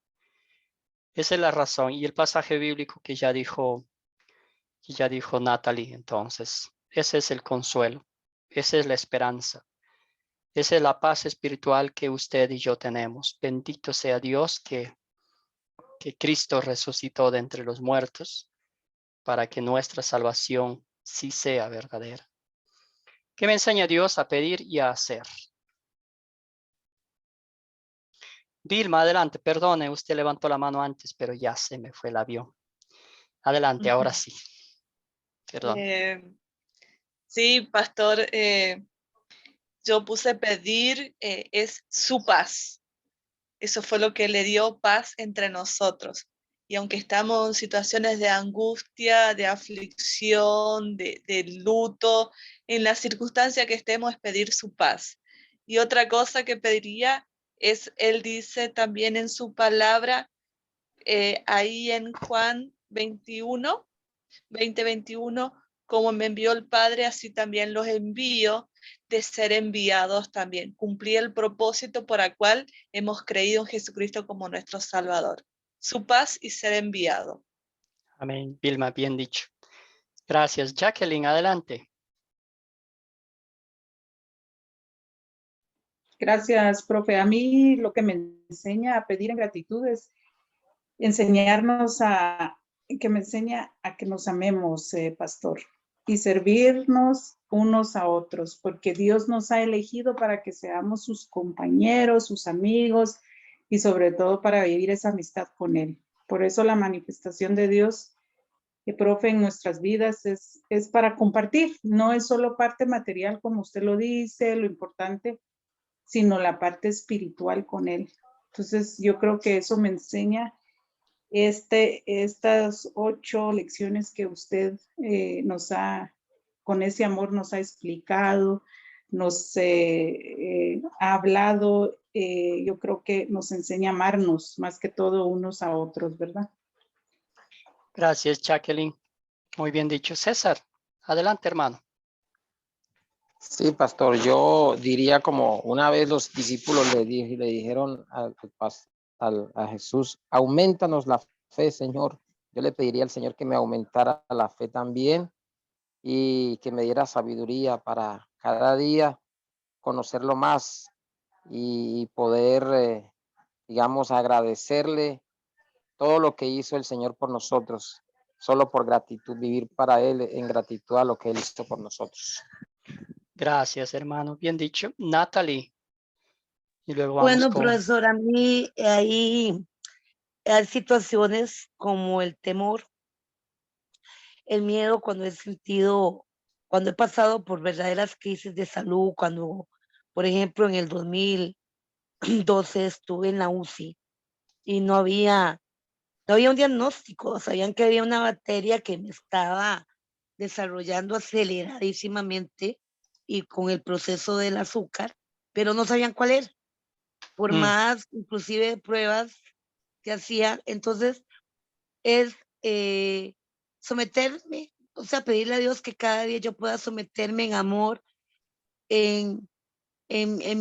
razón. Y el pasaje bíblico que ya dijo Natalie, entonces, ese es el consuelo, esa es la esperanza, esa es la paz espiritual que usted y yo tenemos. Bendito sea Dios que Cristo resucitó de entre los muertos para que nuestra salvación sí sea verdadera. Que me enseña Dios a pedir y a hacer. Vilma, adelante. Perdone, usted levantó la mano antes, pero ya se me fue el avión. Adelante, ahora sí. Perdón. Sí, pastor, yo puse pedir, es su paz. Eso fue lo que le dio paz entre nosotros. Y aunque estamos en situaciones de angustia, de aflicción, de luto, en la circunstancia que estemos, es pedir su paz. Y otra cosa que pediría es, él dice también en su palabra, ahí en Juan 20:21, como me envió el Padre, así también los envío, de ser enviados también. Cumplir el propósito por el cual hemos creído en Jesucristo como nuestro Salvador. Su paz y ser enviado. Amén. Vilma, bien dicho. Gracias. Jacqueline, adelante. Gracias, profe. A mí lo que me enseña a pedir en gratitud es enseñarnos que me enseña a que nos amemos, pastor, y servirnos unos a otros, porque Dios nos ha elegido para que seamos sus compañeros, sus amigos, y sobre todo para vivir esa amistad con Él. Por eso la manifestación de Dios, profe, en nuestras vidas es para compartir, no es solo parte material como usted lo dice, lo importante, sino la parte espiritual con Él. Entonces, yo creo que eso me enseña estas 8 lecciones que usted con ese amor nos ha explicado, nos ha hablado. Yo creo que nos enseña a amarnos más que todo unos a otros, ¿verdad? Gracias, Jacqueline. Muy bien dicho. César, adelante, hermano. Sí, pastor, yo diría como una vez los discípulos le dijeron a Jesús, aumentanos la fe, Señor. Yo le pediría al Señor que me aumentara la fe también y que me diera sabiduría para cada día conocerlo más y poder, digamos, agradecerle todo lo que hizo el Señor por nosotros, solo por gratitud, vivir para Él en gratitud a lo que Él hizo por nosotros. Gracias, hermano. Bien dicho. Natalie. Y luego vamos Bueno, con... profesor, a mí hay situaciones como el temor, el miedo cuando cuando he pasado por verdaderas crisis de salud, cuando, por ejemplo, en el 2012 estuve en la UCI y no había un diagnóstico, sabían que había una bacteria que me estaba desarrollando aceleradísimamente y con el proceso del azúcar, pero no sabían cuál era, por más inclusive pruebas que hacía. Entonces es someterme, o sea, pedirle a Dios que cada día yo pueda someterme en amor, en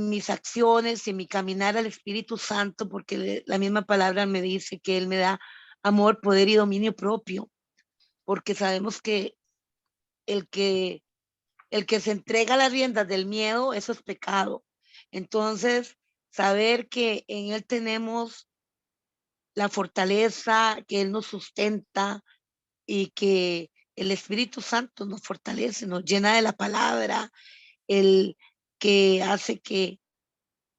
mis acciones, en mi caminar al Espíritu Santo, porque la misma palabra me dice que Él me da amor, poder y dominio propio, porque sabemos que el que se entrega a las riendas del miedo, eso es pecado. Entonces, saber que en Él tenemos la fortaleza, que Él nos sustenta y que el Espíritu Santo nos fortalece, nos llena de la palabra, el que hace que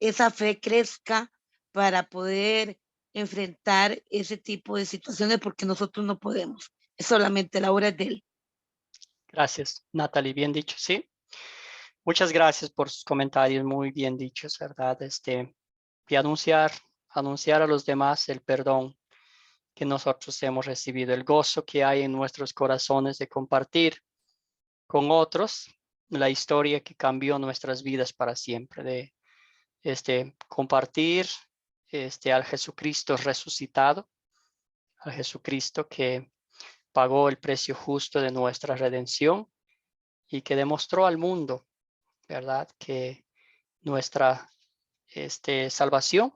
esa fe crezca para poder enfrentar ese tipo de situaciones, porque nosotros no podemos, es solamente la obra de Él. Gracias, Natalie. Bien dicho, sí. Muchas gracias por sus comentarios, muy bien dichos, ¿verdad? Y anunciar a los demás el perdón que nosotros hemos recibido, el gozo que hay en nuestros corazones de compartir con otros la historia que cambió nuestras vidas para siempre, de compartir al Jesucristo resucitado, al Jesucristo que pagó el precio justo de nuestra redención y que demostró al mundo, ¿verdad?, que nuestra salvación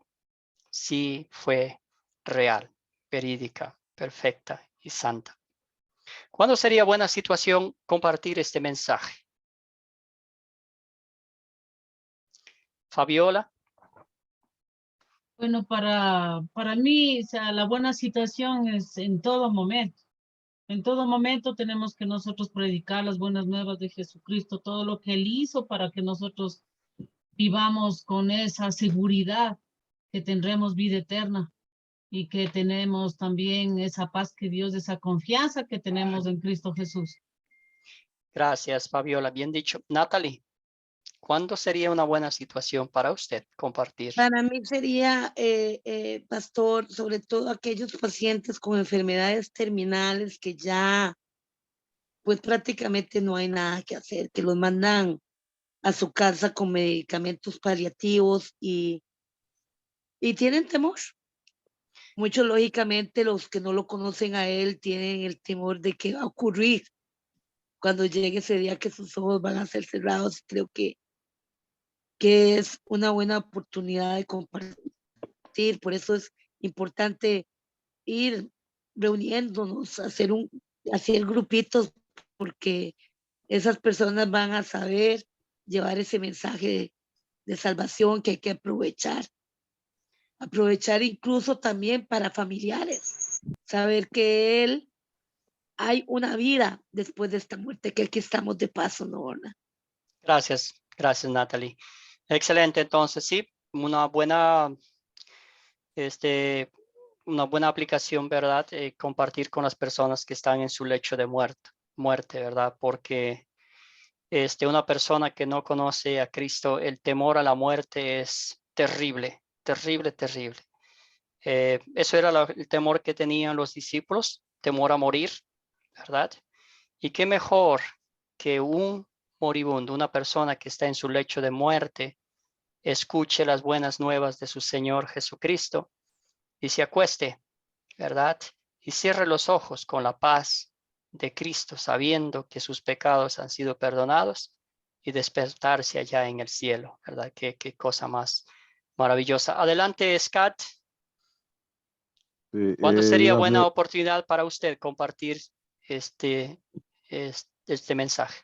sí fue real, verídica, perfecta y santa. ¿Cuándo sería buena situación compartir este mensaje? Fabiola. Bueno, para mí, o sea, la buena situación es en todo momento. En todo momento tenemos que nosotros predicar las buenas nuevas de Jesucristo, todo lo que Él hizo para que nosotros vivamos con esa seguridad que tendremos vida eterna y que tenemos también esa paz que Dios, esa confianza que tenemos en Cristo Jesús. Gracias, Fabiola. Bien dicho. Natalie, ¿cuándo sería una buena situación para usted compartir? Para mí sería, pastor, sobre todo aquellos pacientes con enfermedades terminales que ya, pues prácticamente no hay nada que hacer, que los mandan a su casa con medicamentos paliativos y tienen temor. Muchos, lógicamente, los que no lo conocen a él tienen el temor de qué va a ocurrir cuando llegue ese día que sus ojos van a ser cerrados. Creo que es una buena oportunidad de compartir. Por eso es importante ir reuniéndonos, hacer grupitos, porque esas personas van a saber llevar ese mensaje de salvación que hay que aprovechar incluso también para familiares, saber que hay una vida después de esta muerte, que aquí estamos de paso, ¿no? Gracias, Natalie. Excelente, entonces sí, una buena aplicación, ¿verdad? Compartir con las personas que están en su lecho de muerte, ¿verdad? Porque una persona que no conoce a Cristo, el temor a la muerte es terrible, terrible, terrible. Eso era el temor que tenían los discípulos, temor a morir, ¿verdad? Y qué mejor que un moribundo, una persona que está en su lecho de muerte, escuche las buenas nuevas de su Señor Jesucristo y se acueste, ¿verdad? Y cierre los ojos con la paz de Cristo, sabiendo que sus pecados han sido perdonados y despertarse allá en el cielo, ¿verdad? Qué cosa más maravillosa. Adelante, Scott. ¿Cuándo sería buena oportunidad para usted compartir este mensaje?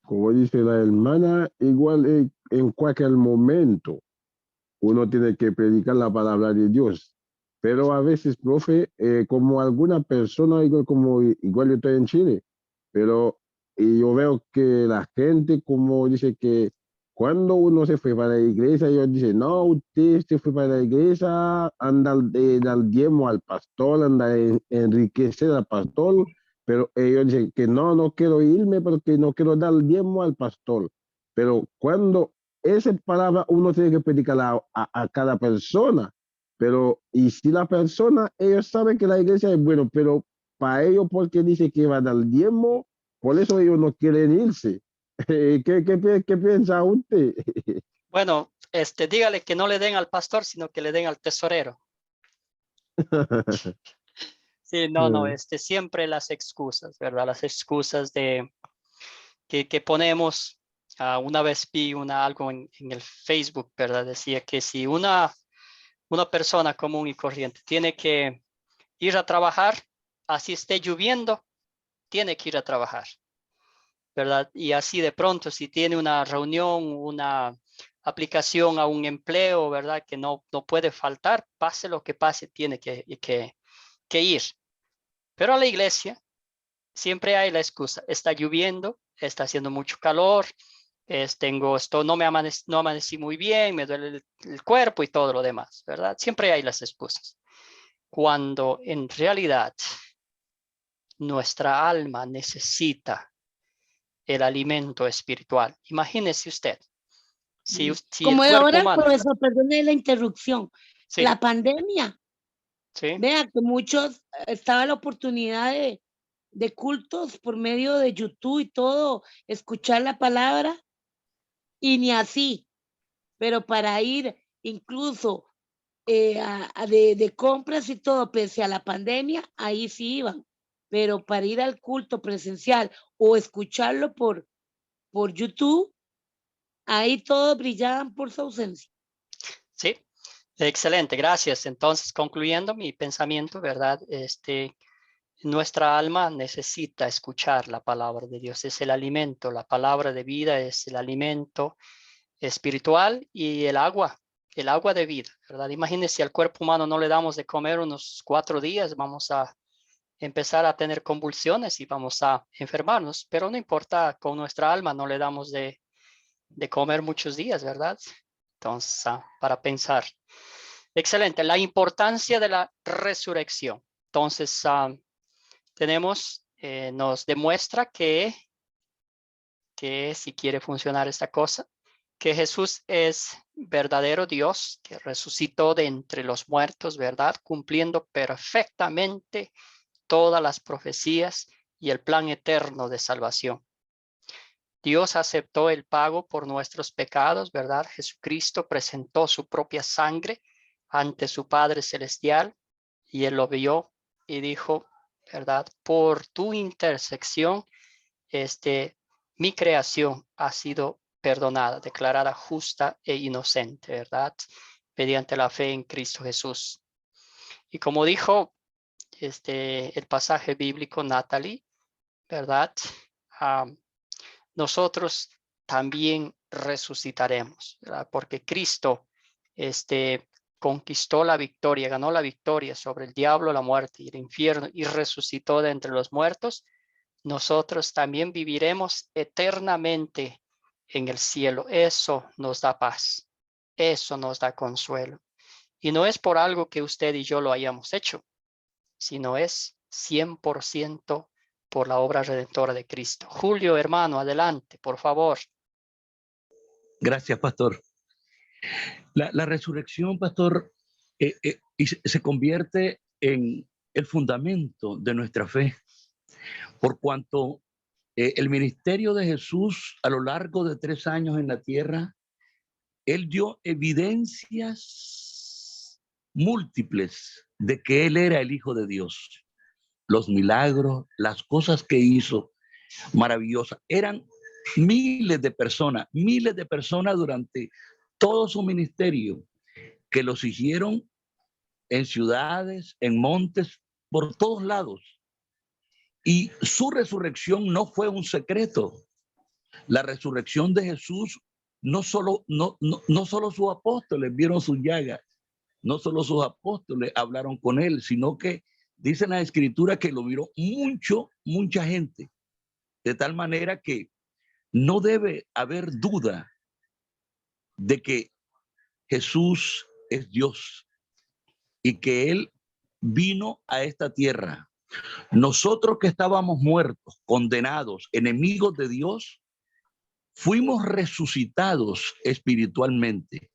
Como dice la hermana, igual en cualquier momento uno tiene que predicar la palabra de Dios. Pero a veces, profe, como alguna persona, igual yo estoy en Chile, pero y yo veo que la gente como dice que cuando uno se fue para la iglesia, ellos dicen, no, usted se fue para la iglesia, anda al diezmo al pastor, anda a enriquecer al pastor, pero ellos dicen que no quiero irme porque no quiero dar el diezmo al pastor. Pero cuando esa palabra uno tiene que predicarla a cada persona, pero y si la persona, ellos saben que la iglesia es bueno, pero para ellos porque dice que van al diezmo, por eso ellos no quieren irse. ¿Qué piensa usted? Bueno, dígale que no le den al pastor, sino que le den al tesorero. Sí, no, siempre las excusas, ¿verdad? Las excusas de que ponemos. Una vez vi algo en el Facebook, ¿verdad? Decía que si una persona común y corriente tiene que ir a trabajar, así esté lloviendo, tiene que ir a trabajar, ¿verdad? Y así de pronto, si tiene una reunión, una aplicación a un empleo, ¿verdad? Que no puede faltar, pase lo que pase, tiene que ir. Pero a la iglesia siempre hay la excusa, está lloviendo, está haciendo mucho calor, no amanecí muy bien, me duele el cuerpo y todo lo demás, ¿verdad? Siempre hay las excusas. Cuando en realidad nuestra alma necesita el alimento espiritual. Imagínese usted, si como el cuerpo ahora, humano, profesor, perdone la interrupción, sí, la pandemia, sí, vea que muchos, estaba la oportunidad de cultos por medio de YouTube y todo, escuchar la palabra, y ni así, pero para ir incluso de compras y todo, pese a la pandemia, ahí sí iban, pero para ir al culto presencial o escucharlo por YouTube, ahí todos brillaban por su ausencia. sí, excelente, gracias. Entonces, concluyendo mi pensamiento, ¿verdad? Nuestra alma necesita escuchar la palabra de Dios, es el alimento, la palabra de vida es el alimento espiritual y el agua de vida, ¿verdad? Imagínense, si al cuerpo humano no le damos de comer unos 4 días, vamos a empezar a tener convulsiones y vamos a enfermarnos, pero no importa, con nuestra alma no le damos de comer muchos días, ¿verdad? Entonces, para pensar. Excelente, la importancia de la resurrección. Entonces, nos demuestra que si quiere funcionar esta cosa, que Jesús es verdadero Dios, que resucitó de entre los muertos, ¿verdad? Cumpliendo perfectamente todas las profecías y el plan eterno de salvación. Dios aceptó el pago por nuestros pecados, ¿verdad? Jesucristo presentó su propia sangre ante su Padre Celestial y Él lo vio y dijo, ¿verdad? Por tu intersección, mi creación ha sido perdonada, declarada justa e inocente, ¿verdad? Mediante la fe en Cristo Jesús. Y como dijo el pasaje bíblico, Natalie, ¿verdad? Nosotros también resucitaremos, ¿verdad? Porque Cristo conquistó la victoria, ganó la victoria sobre el diablo, la muerte y el infierno y resucitó de entre los muertos. Nosotros también viviremos eternamente en el cielo. Eso nos da paz, eso nos da consuelo. Y no es por algo que usted y yo lo hayamos hecho, sino es 100% por la obra redentora de Cristo. Julio, hermano, adelante, por favor. Gracias, pastor. La resurrección, pastor, y se convierte en el fundamento de nuestra fe, por cuanto el ministerio de Jesús a lo largo de 3 años en la tierra, él dio evidencias múltiples de que él era el Hijo de Dios. Los milagros, las cosas que hizo, maravillosas. Eran miles de personas durante todo su ministerio que lo siguieron en ciudades, en montes, por todos lados. Y su resurrección no fue un secreto. La resurrección de Jesús, no solo sus apóstoles vieron sus llagas, no solo sus apóstoles hablaron con él, sino que dice la Escritura que lo vieron mucha gente. De tal manera que no debe haber duda de que Jesús es Dios y que él vino a esta tierra. Nosotros que estábamos muertos, condenados, enemigos de Dios, fuimos resucitados espiritualmente.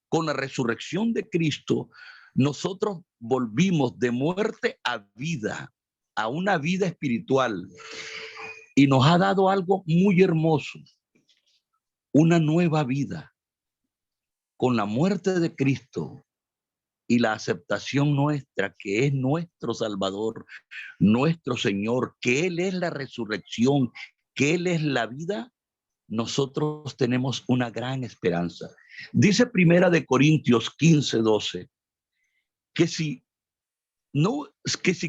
Con la resurrección de Cristo, nosotros volvimos de muerte a vida, a una vida espiritual. Y nos ha dado algo muy hermoso, una nueva vida. Con la muerte de Cristo y la aceptación nuestra, que es nuestro Salvador, nuestro Señor, que Él es la resurrección, que Él es la vida, nosotros tenemos una gran esperanza. Dice Primera de Corintios 15:12, que si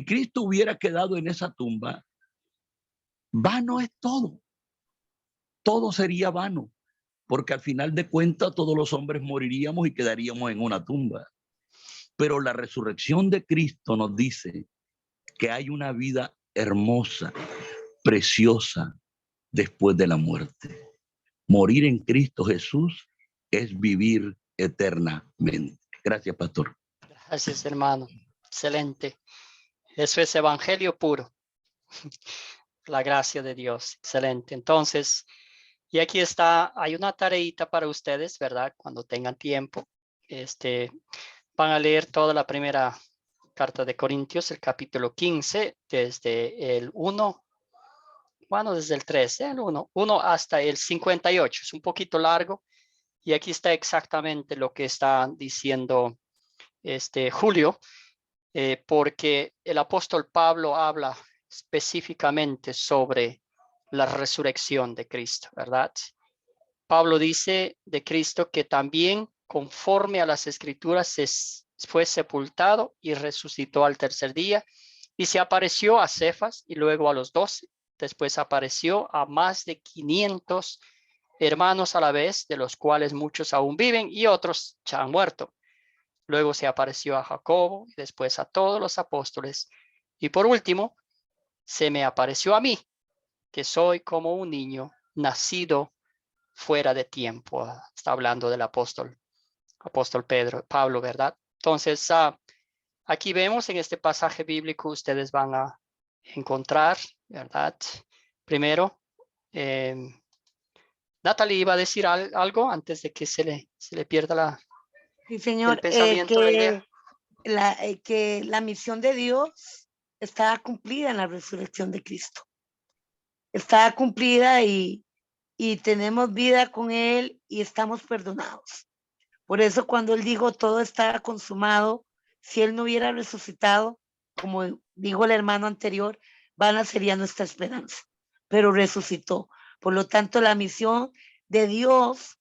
Cristo hubiera quedado en esa tumba, vano es todo. Todo sería vano, porque al final de cuentas todos los hombres moriríamos y quedaríamos en una tumba. Pero la resurrección de Cristo nos dice que hay una vida hermosa, preciosa, después de la muerte. Morir en Cristo Jesús es vivir eternamente. Gracias, pastor. Gracias, hermano. Excelente. Eso es evangelio puro. La gracia de Dios. Excelente. Entonces, y aquí está, hay una tareita para ustedes, ¿verdad? Cuando tengan tiempo, van a leer toda la primera carta de Corintios, el capítulo 15, desde el 1, desde el 3, el 1 hasta el 58. Es un poquito largo y aquí está exactamente lo que está diciendo Julio, porque el apóstol Pablo habla específicamente sobre la resurrección de Cristo, ¿verdad? Pablo dice de Cristo que también conforme a las escrituras fue sepultado y resucitó al tercer día y se apareció a Cefas y luego a los 12. Después apareció a más de 500 hermanos a la vez, de los cuales muchos aún viven y otros ya han muerto. Luego se apareció a Jacobo y después a todos los apóstoles. Y por último, se me apareció a mí, que soy como un niño nacido fuera de tiempo. Está hablando del apóstol Pablo, ¿verdad? Entonces, aquí vemos en este pasaje bíblico, ustedes van a encontrar, ¿verdad? Primero, Natalie iba a decir algo antes de que se le pierda Sí, señor, el pensamiento, la idea. que la misión de Dios está cumplida en la resurrección de Cristo. Está cumplida y tenemos vida con Él y estamos perdonados. Por eso cuando Él dijo todo está consumado, si Él no hubiera resucitado, como dijo el hermano anterior, vana sería nuestra esperanza, pero resucitó. Por lo tanto, la misión de Dios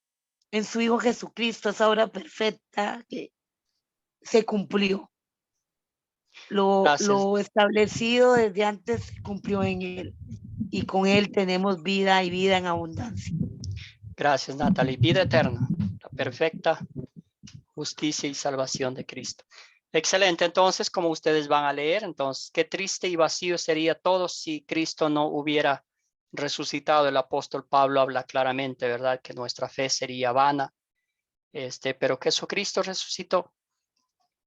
en su Hijo Jesucristo, esa obra perfecta que se cumplió. Lo establecido desde antes se cumplió en Él y con Él tenemos vida y vida en abundancia. Gracias, Natalie. Vida eterna, la perfecta justicia y salvación de Cristo. Excelente. Entonces, como ustedes van a leer, entonces, qué triste y vacío sería todo si Cristo no hubiera resucitado. El apóstol Pablo habla claramente, ¿verdad? Que nuestra fe sería vana. Pero que Jesucristo resucitó.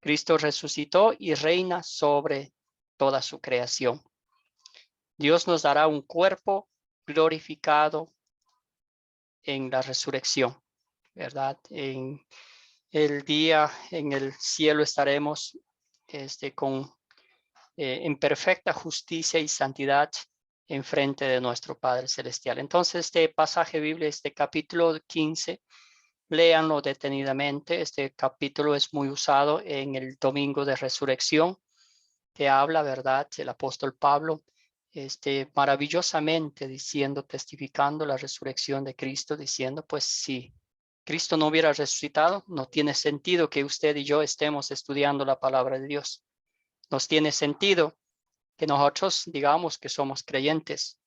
Cristo resucitó y reina sobre toda su creación. Dios nos dará un cuerpo glorificado en la resurrección, ¿verdad? el día en el cielo estaremos en perfecta justicia y santidad en frente de nuestro Padre Celestial. Entonces, este pasaje bíblico, este capítulo 15, léanlo detenidamente. Este capítulo es muy usado en el domingo de resurrección, que habla, ¿verdad?, el apóstol Pablo, maravillosamente diciendo, testificando la resurrección de Cristo, diciendo, pues si Cristo no hubiera resucitado, no tiene sentido que usted y yo estemos estudiando la palabra de Dios. No tiene sentido que nosotros digamos que somos creyentes.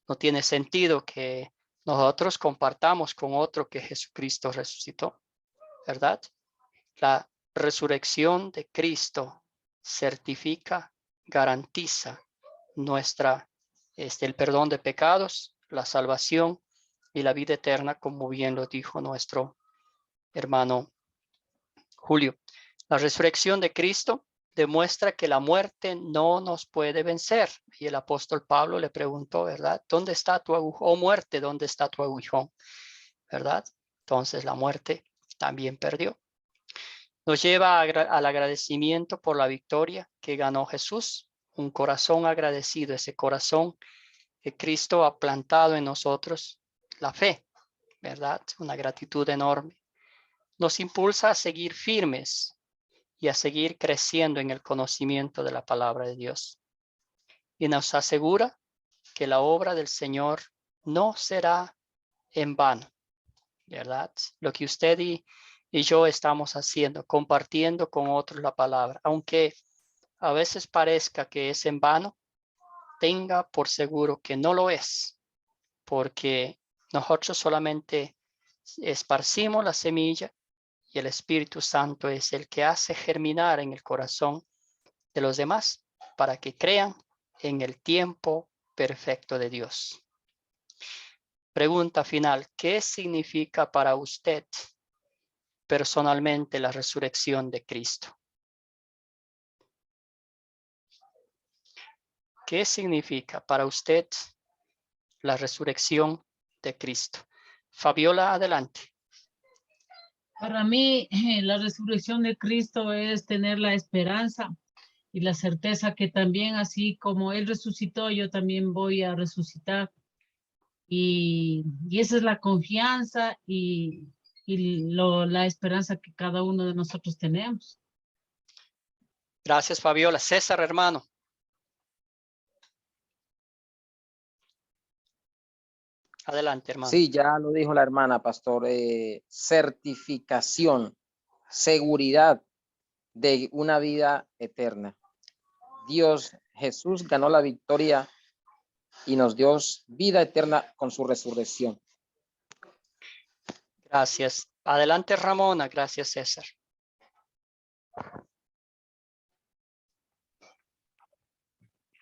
No tiene sentido que nosotros compartamos con otro que Jesucristo resucitó, ¿verdad? La resurrección de Cristo certifica, garantiza el perdón de pecados, la salvación y la vida eterna, como bien lo dijo nuestro hermano Julio. La resurrección de Cristo demuestra que la muerte no nos puede vencer. Y el apóstol Pablo le preguntó, ¿verdad? ¿Dónde está tu aguijón? Oh muerte, ¿dónde está tu aguijón? ¿Verdad? Entonces la muerte también perdió. Nos lleva al agradecimiento por la victoria que ganó Jesús. Un corazón agradecido, ese corazón que Cristo ha plantado en nosotros, la fe, ¿verdad? Una gratitud enorme. Nos impulsa a seguir firmes y a seguir creciendo en el conocimiento de la palabra de Dios. Y nos asegura que la obra del Señor no será en vano, ¿verdad? Lo que usted y yo estamos haciendo, compartiendo con otros la palabra, aunque a veces parezca que es en vano, tenga por seguro que no lo es, porque nosotros solamente esparcimos la semilla y el Espíritu Santo es el que hace germinar en el corazón de los demás para que crean en el tiempo perfecto de Dios. Pregunta final: ¿qué significa para usted personalmente la resurrección de Cristo? ¿Qué significa para usted la resurrección de Cristo? Fabiola, adelante. Para mí, la resurrección de Cristo es tener la esperanza y la certeza que también, así como Él resucitó, yo también voy a resucitar. Y esa es la confianza y la esperanza que cada uno de nosotros tenemos. Gracias, Fabiola. César, hermano. Adelante, hermano. Sí, ya lo dijo la hermana, pastor. Certificación, seguridad de una vida eterna. Dios, Jesús ganó la victoria y nos dio vida eterna con su resurrección. Gracias. Adelante, Ramona. Gracias, César.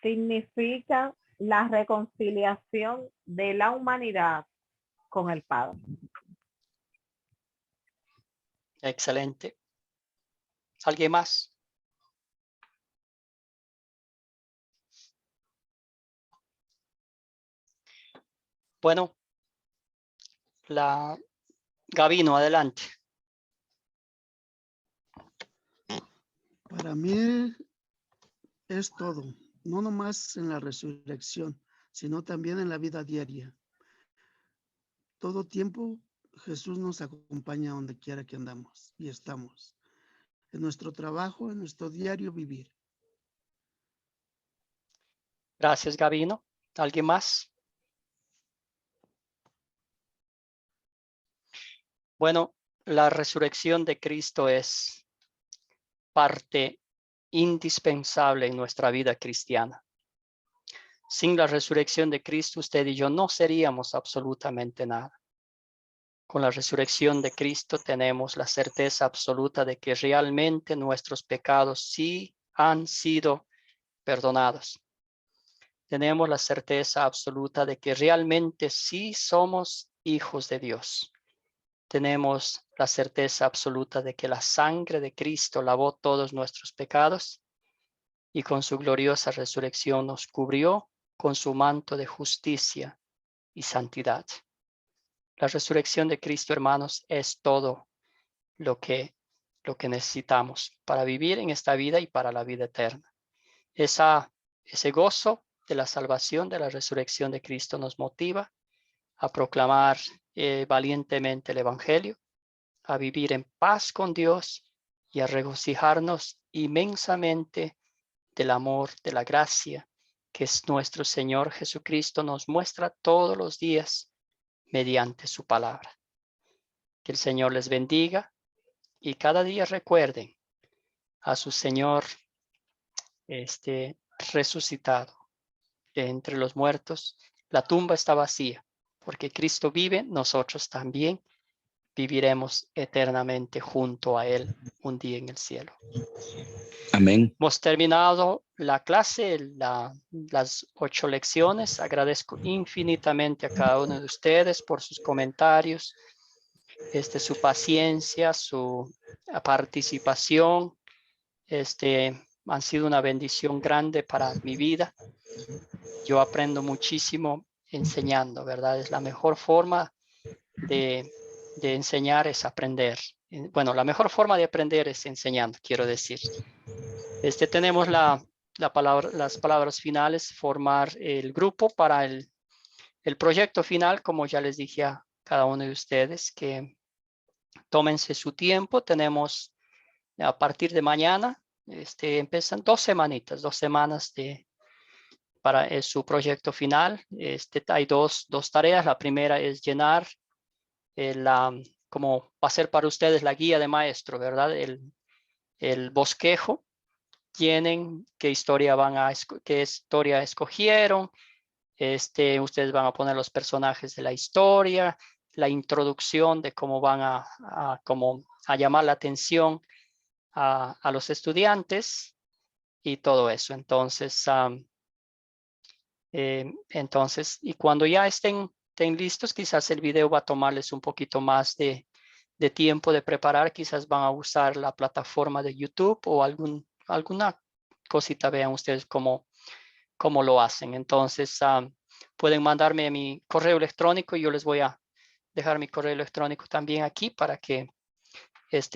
Significa la reconciliación de la humanidad con el Padre. Excelente. ¿Alguien más? Bueno, Gabino, adelante. Para mí es todo, no nomás en la resurrección, sino también en la vida diaria. Todo tiempo Jesús nos acompaña donde quiera que andamos y estamos, en nuestro trabajo, en nuestro diario vivir. Gracias, Gabino. ¿Alguien más? Bueno, la resurrección de Cristo es parte indispensable en nuestra vida cristiana. Sin la resurrección de Cristo, usted y yo no seríamos absolutamente nada. Con la resurrección de Cristo tenemos la certeza absoluta de que realmente nuestros pecados sí han sido perdonados. Tenemos la certeza absoluta de que realmente sí somos hijos de Dios. Tenemos la certeza absoluta de que la sangre de Cristo lavó todos nuestros pecados y con su gloriosa resurrección nos cubrió con su manto de justicia y santidad. La resurrección de Cristo, hermanos, es todo lo que lo que necesitamos para vivir en esta vida y para la vida eterna. Ese gozo de la salvación, de la resurrección de Cristo nos motiva a proclamar valientemente el Evangelio, a vivir en paz con Dios y a regocijarnos inmensamente del amor, de la gracia que es nuestro Señor Jesucristo nos muestra todos los días mediante su palabra. Que el Señor les bendiga y cada día recuerden a su Señor resucitado de entre los muertos. La tumba está vacía porque Cristo vive, nosotros también viviremos eternamente junto a Él un día en el cielo. Amén. Hemos terminado la clase, las 8 lecciones. Agradezco infinitamente a cada uno de ustedes por sus comentarios, su paciencia, su participación. Han sido una bendición grande para mi vida. Yo aprendo muchísimo enseñando, ¿verdad? Es la mejor forma de enseñar es aprender. Bueno, la mejor forma de aprender es enseñando, quiero decir. Tenemos las palabras finales, formar el grupo para el proyecto final, como ya les dije a cada uno de ustedes, que tómense su tiempo. Tenemos a partir de mañana, empiezan 2 semanas para su proyecto final. Hay dos tareas. La primera es llenar como va a ser para ustedes la guía de maestro, ¿verdad? El bosquejo. Tienen qué historia escogieron. Ustedes van a poner los personajes de la historia, la introducción de cómo van a llamar la atención a los estudiantes y todo eso. Entonces, y cuando ya estén listos, quizás el video va a tomarles un poquito más de tiempo de preparar. Quizás van a usar la plataforma de YouTube o alguna cosita, vean ustedes cómo lo hacen. Entonces, pueden mandarme mi correo electrónico y yo les voy a dejar mi correo electrónico también aquí para que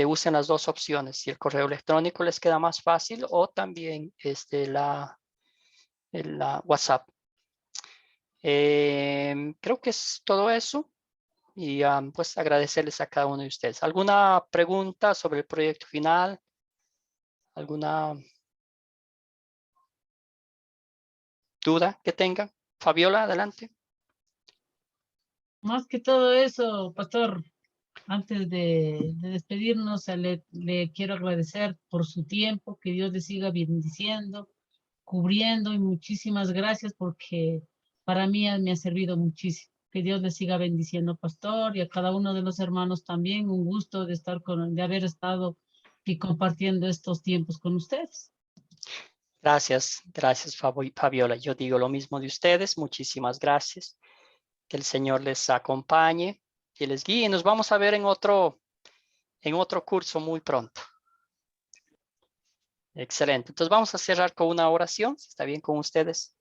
usen las 2 opciones. Si el correo electrónico les queda más fácil o también la WhatsApp. Creo que es todo eso. Y pues agradecerles a cada uno de ustedes. ¿Alguna pregunta sobre el proyecto final? ¿Alguna duda que tengan? Fabiola, adelante. Más que todo eso, pastor, antes de despedirnos, le quiero agradecer por su tiempo, que Dios le siga bendiciendo, cubriendo, y muchísimas gracias porque para mí me ha servido muchísimo. Que Dios le siga bendiciendo, pastor, y a cada uno de los hermanos también. Un gusto de haber estado y compartiendo estos tiempos con ustedes. Gracias, Fabiola. Yo digo lo mismo de ustedes. Muchísimas gracias. Que el Señor les acompañe y les guíe. Nos vamos a ver en otro curso muy pronto. Excelente. Entonces vamos a cerrar con una oración, si está bien con ustedes.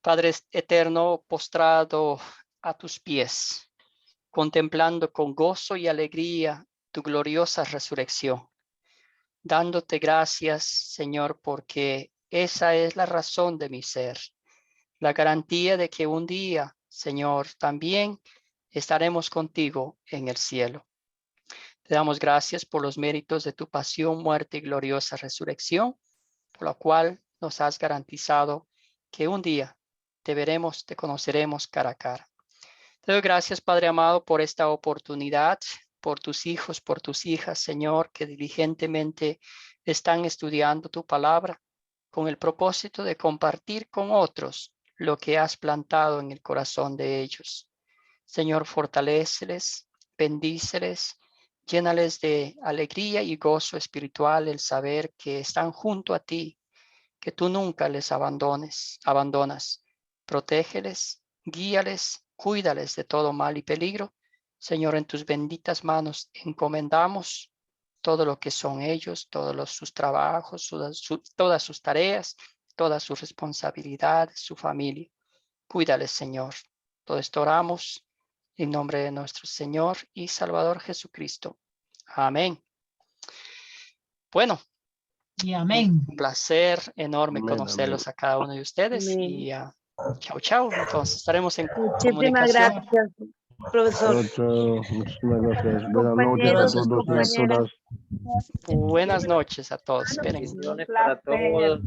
Padre eterno, postrado a tus pies, contemplando con gozo y alegría tu gloriosa resurrección, dándote gracias, Señor, porque esa es la razón de mi ser, la garantía de que un día, Señor, también estaremos contigo en el cielo. Te damos gracias por los méritos de tu pasión, muerte y gloriosa resurrección, por la cual nos has garantizado que un día te veremos, te conoceremos cara a cara. Te doy gracias, Padre amado, por esta oportunidad, por tus hijos, por tus hijas, Señor, que diligentemente están estudiando tu palabra con el propósito de compartir con otros lo que has plantado en el corazón de ellos. Señor, fortaléceles, bendíceles, llénales de alegría y gozo espiritual el saber que están junto a ti, que tú nunca les abandonas. Protégeles, guíales, cuídales de todo mal y peligro. Señor, en tus benditas manos encomendamos todo lo que son ellos, sus trabajos, todas sus tareas, todas sus responsabilidades, su familia. Cuídales, Señor. Todo esto oramos en nombre de nuestro Señor y Salvador Jesucristo. Amén. Bueno, Y amén. un placer enorme Amén, conocerlos a cada uno de ustedes. Amén. Y chao, chao. Entonces estaremos en Muchísimas comunicación. gracias, profesor. Chao, chao. Muchísimas gracias. Buenas noches a Compañeros, todos y a compañeras. todas. Buenas noches a todos. Esperen. Un placer.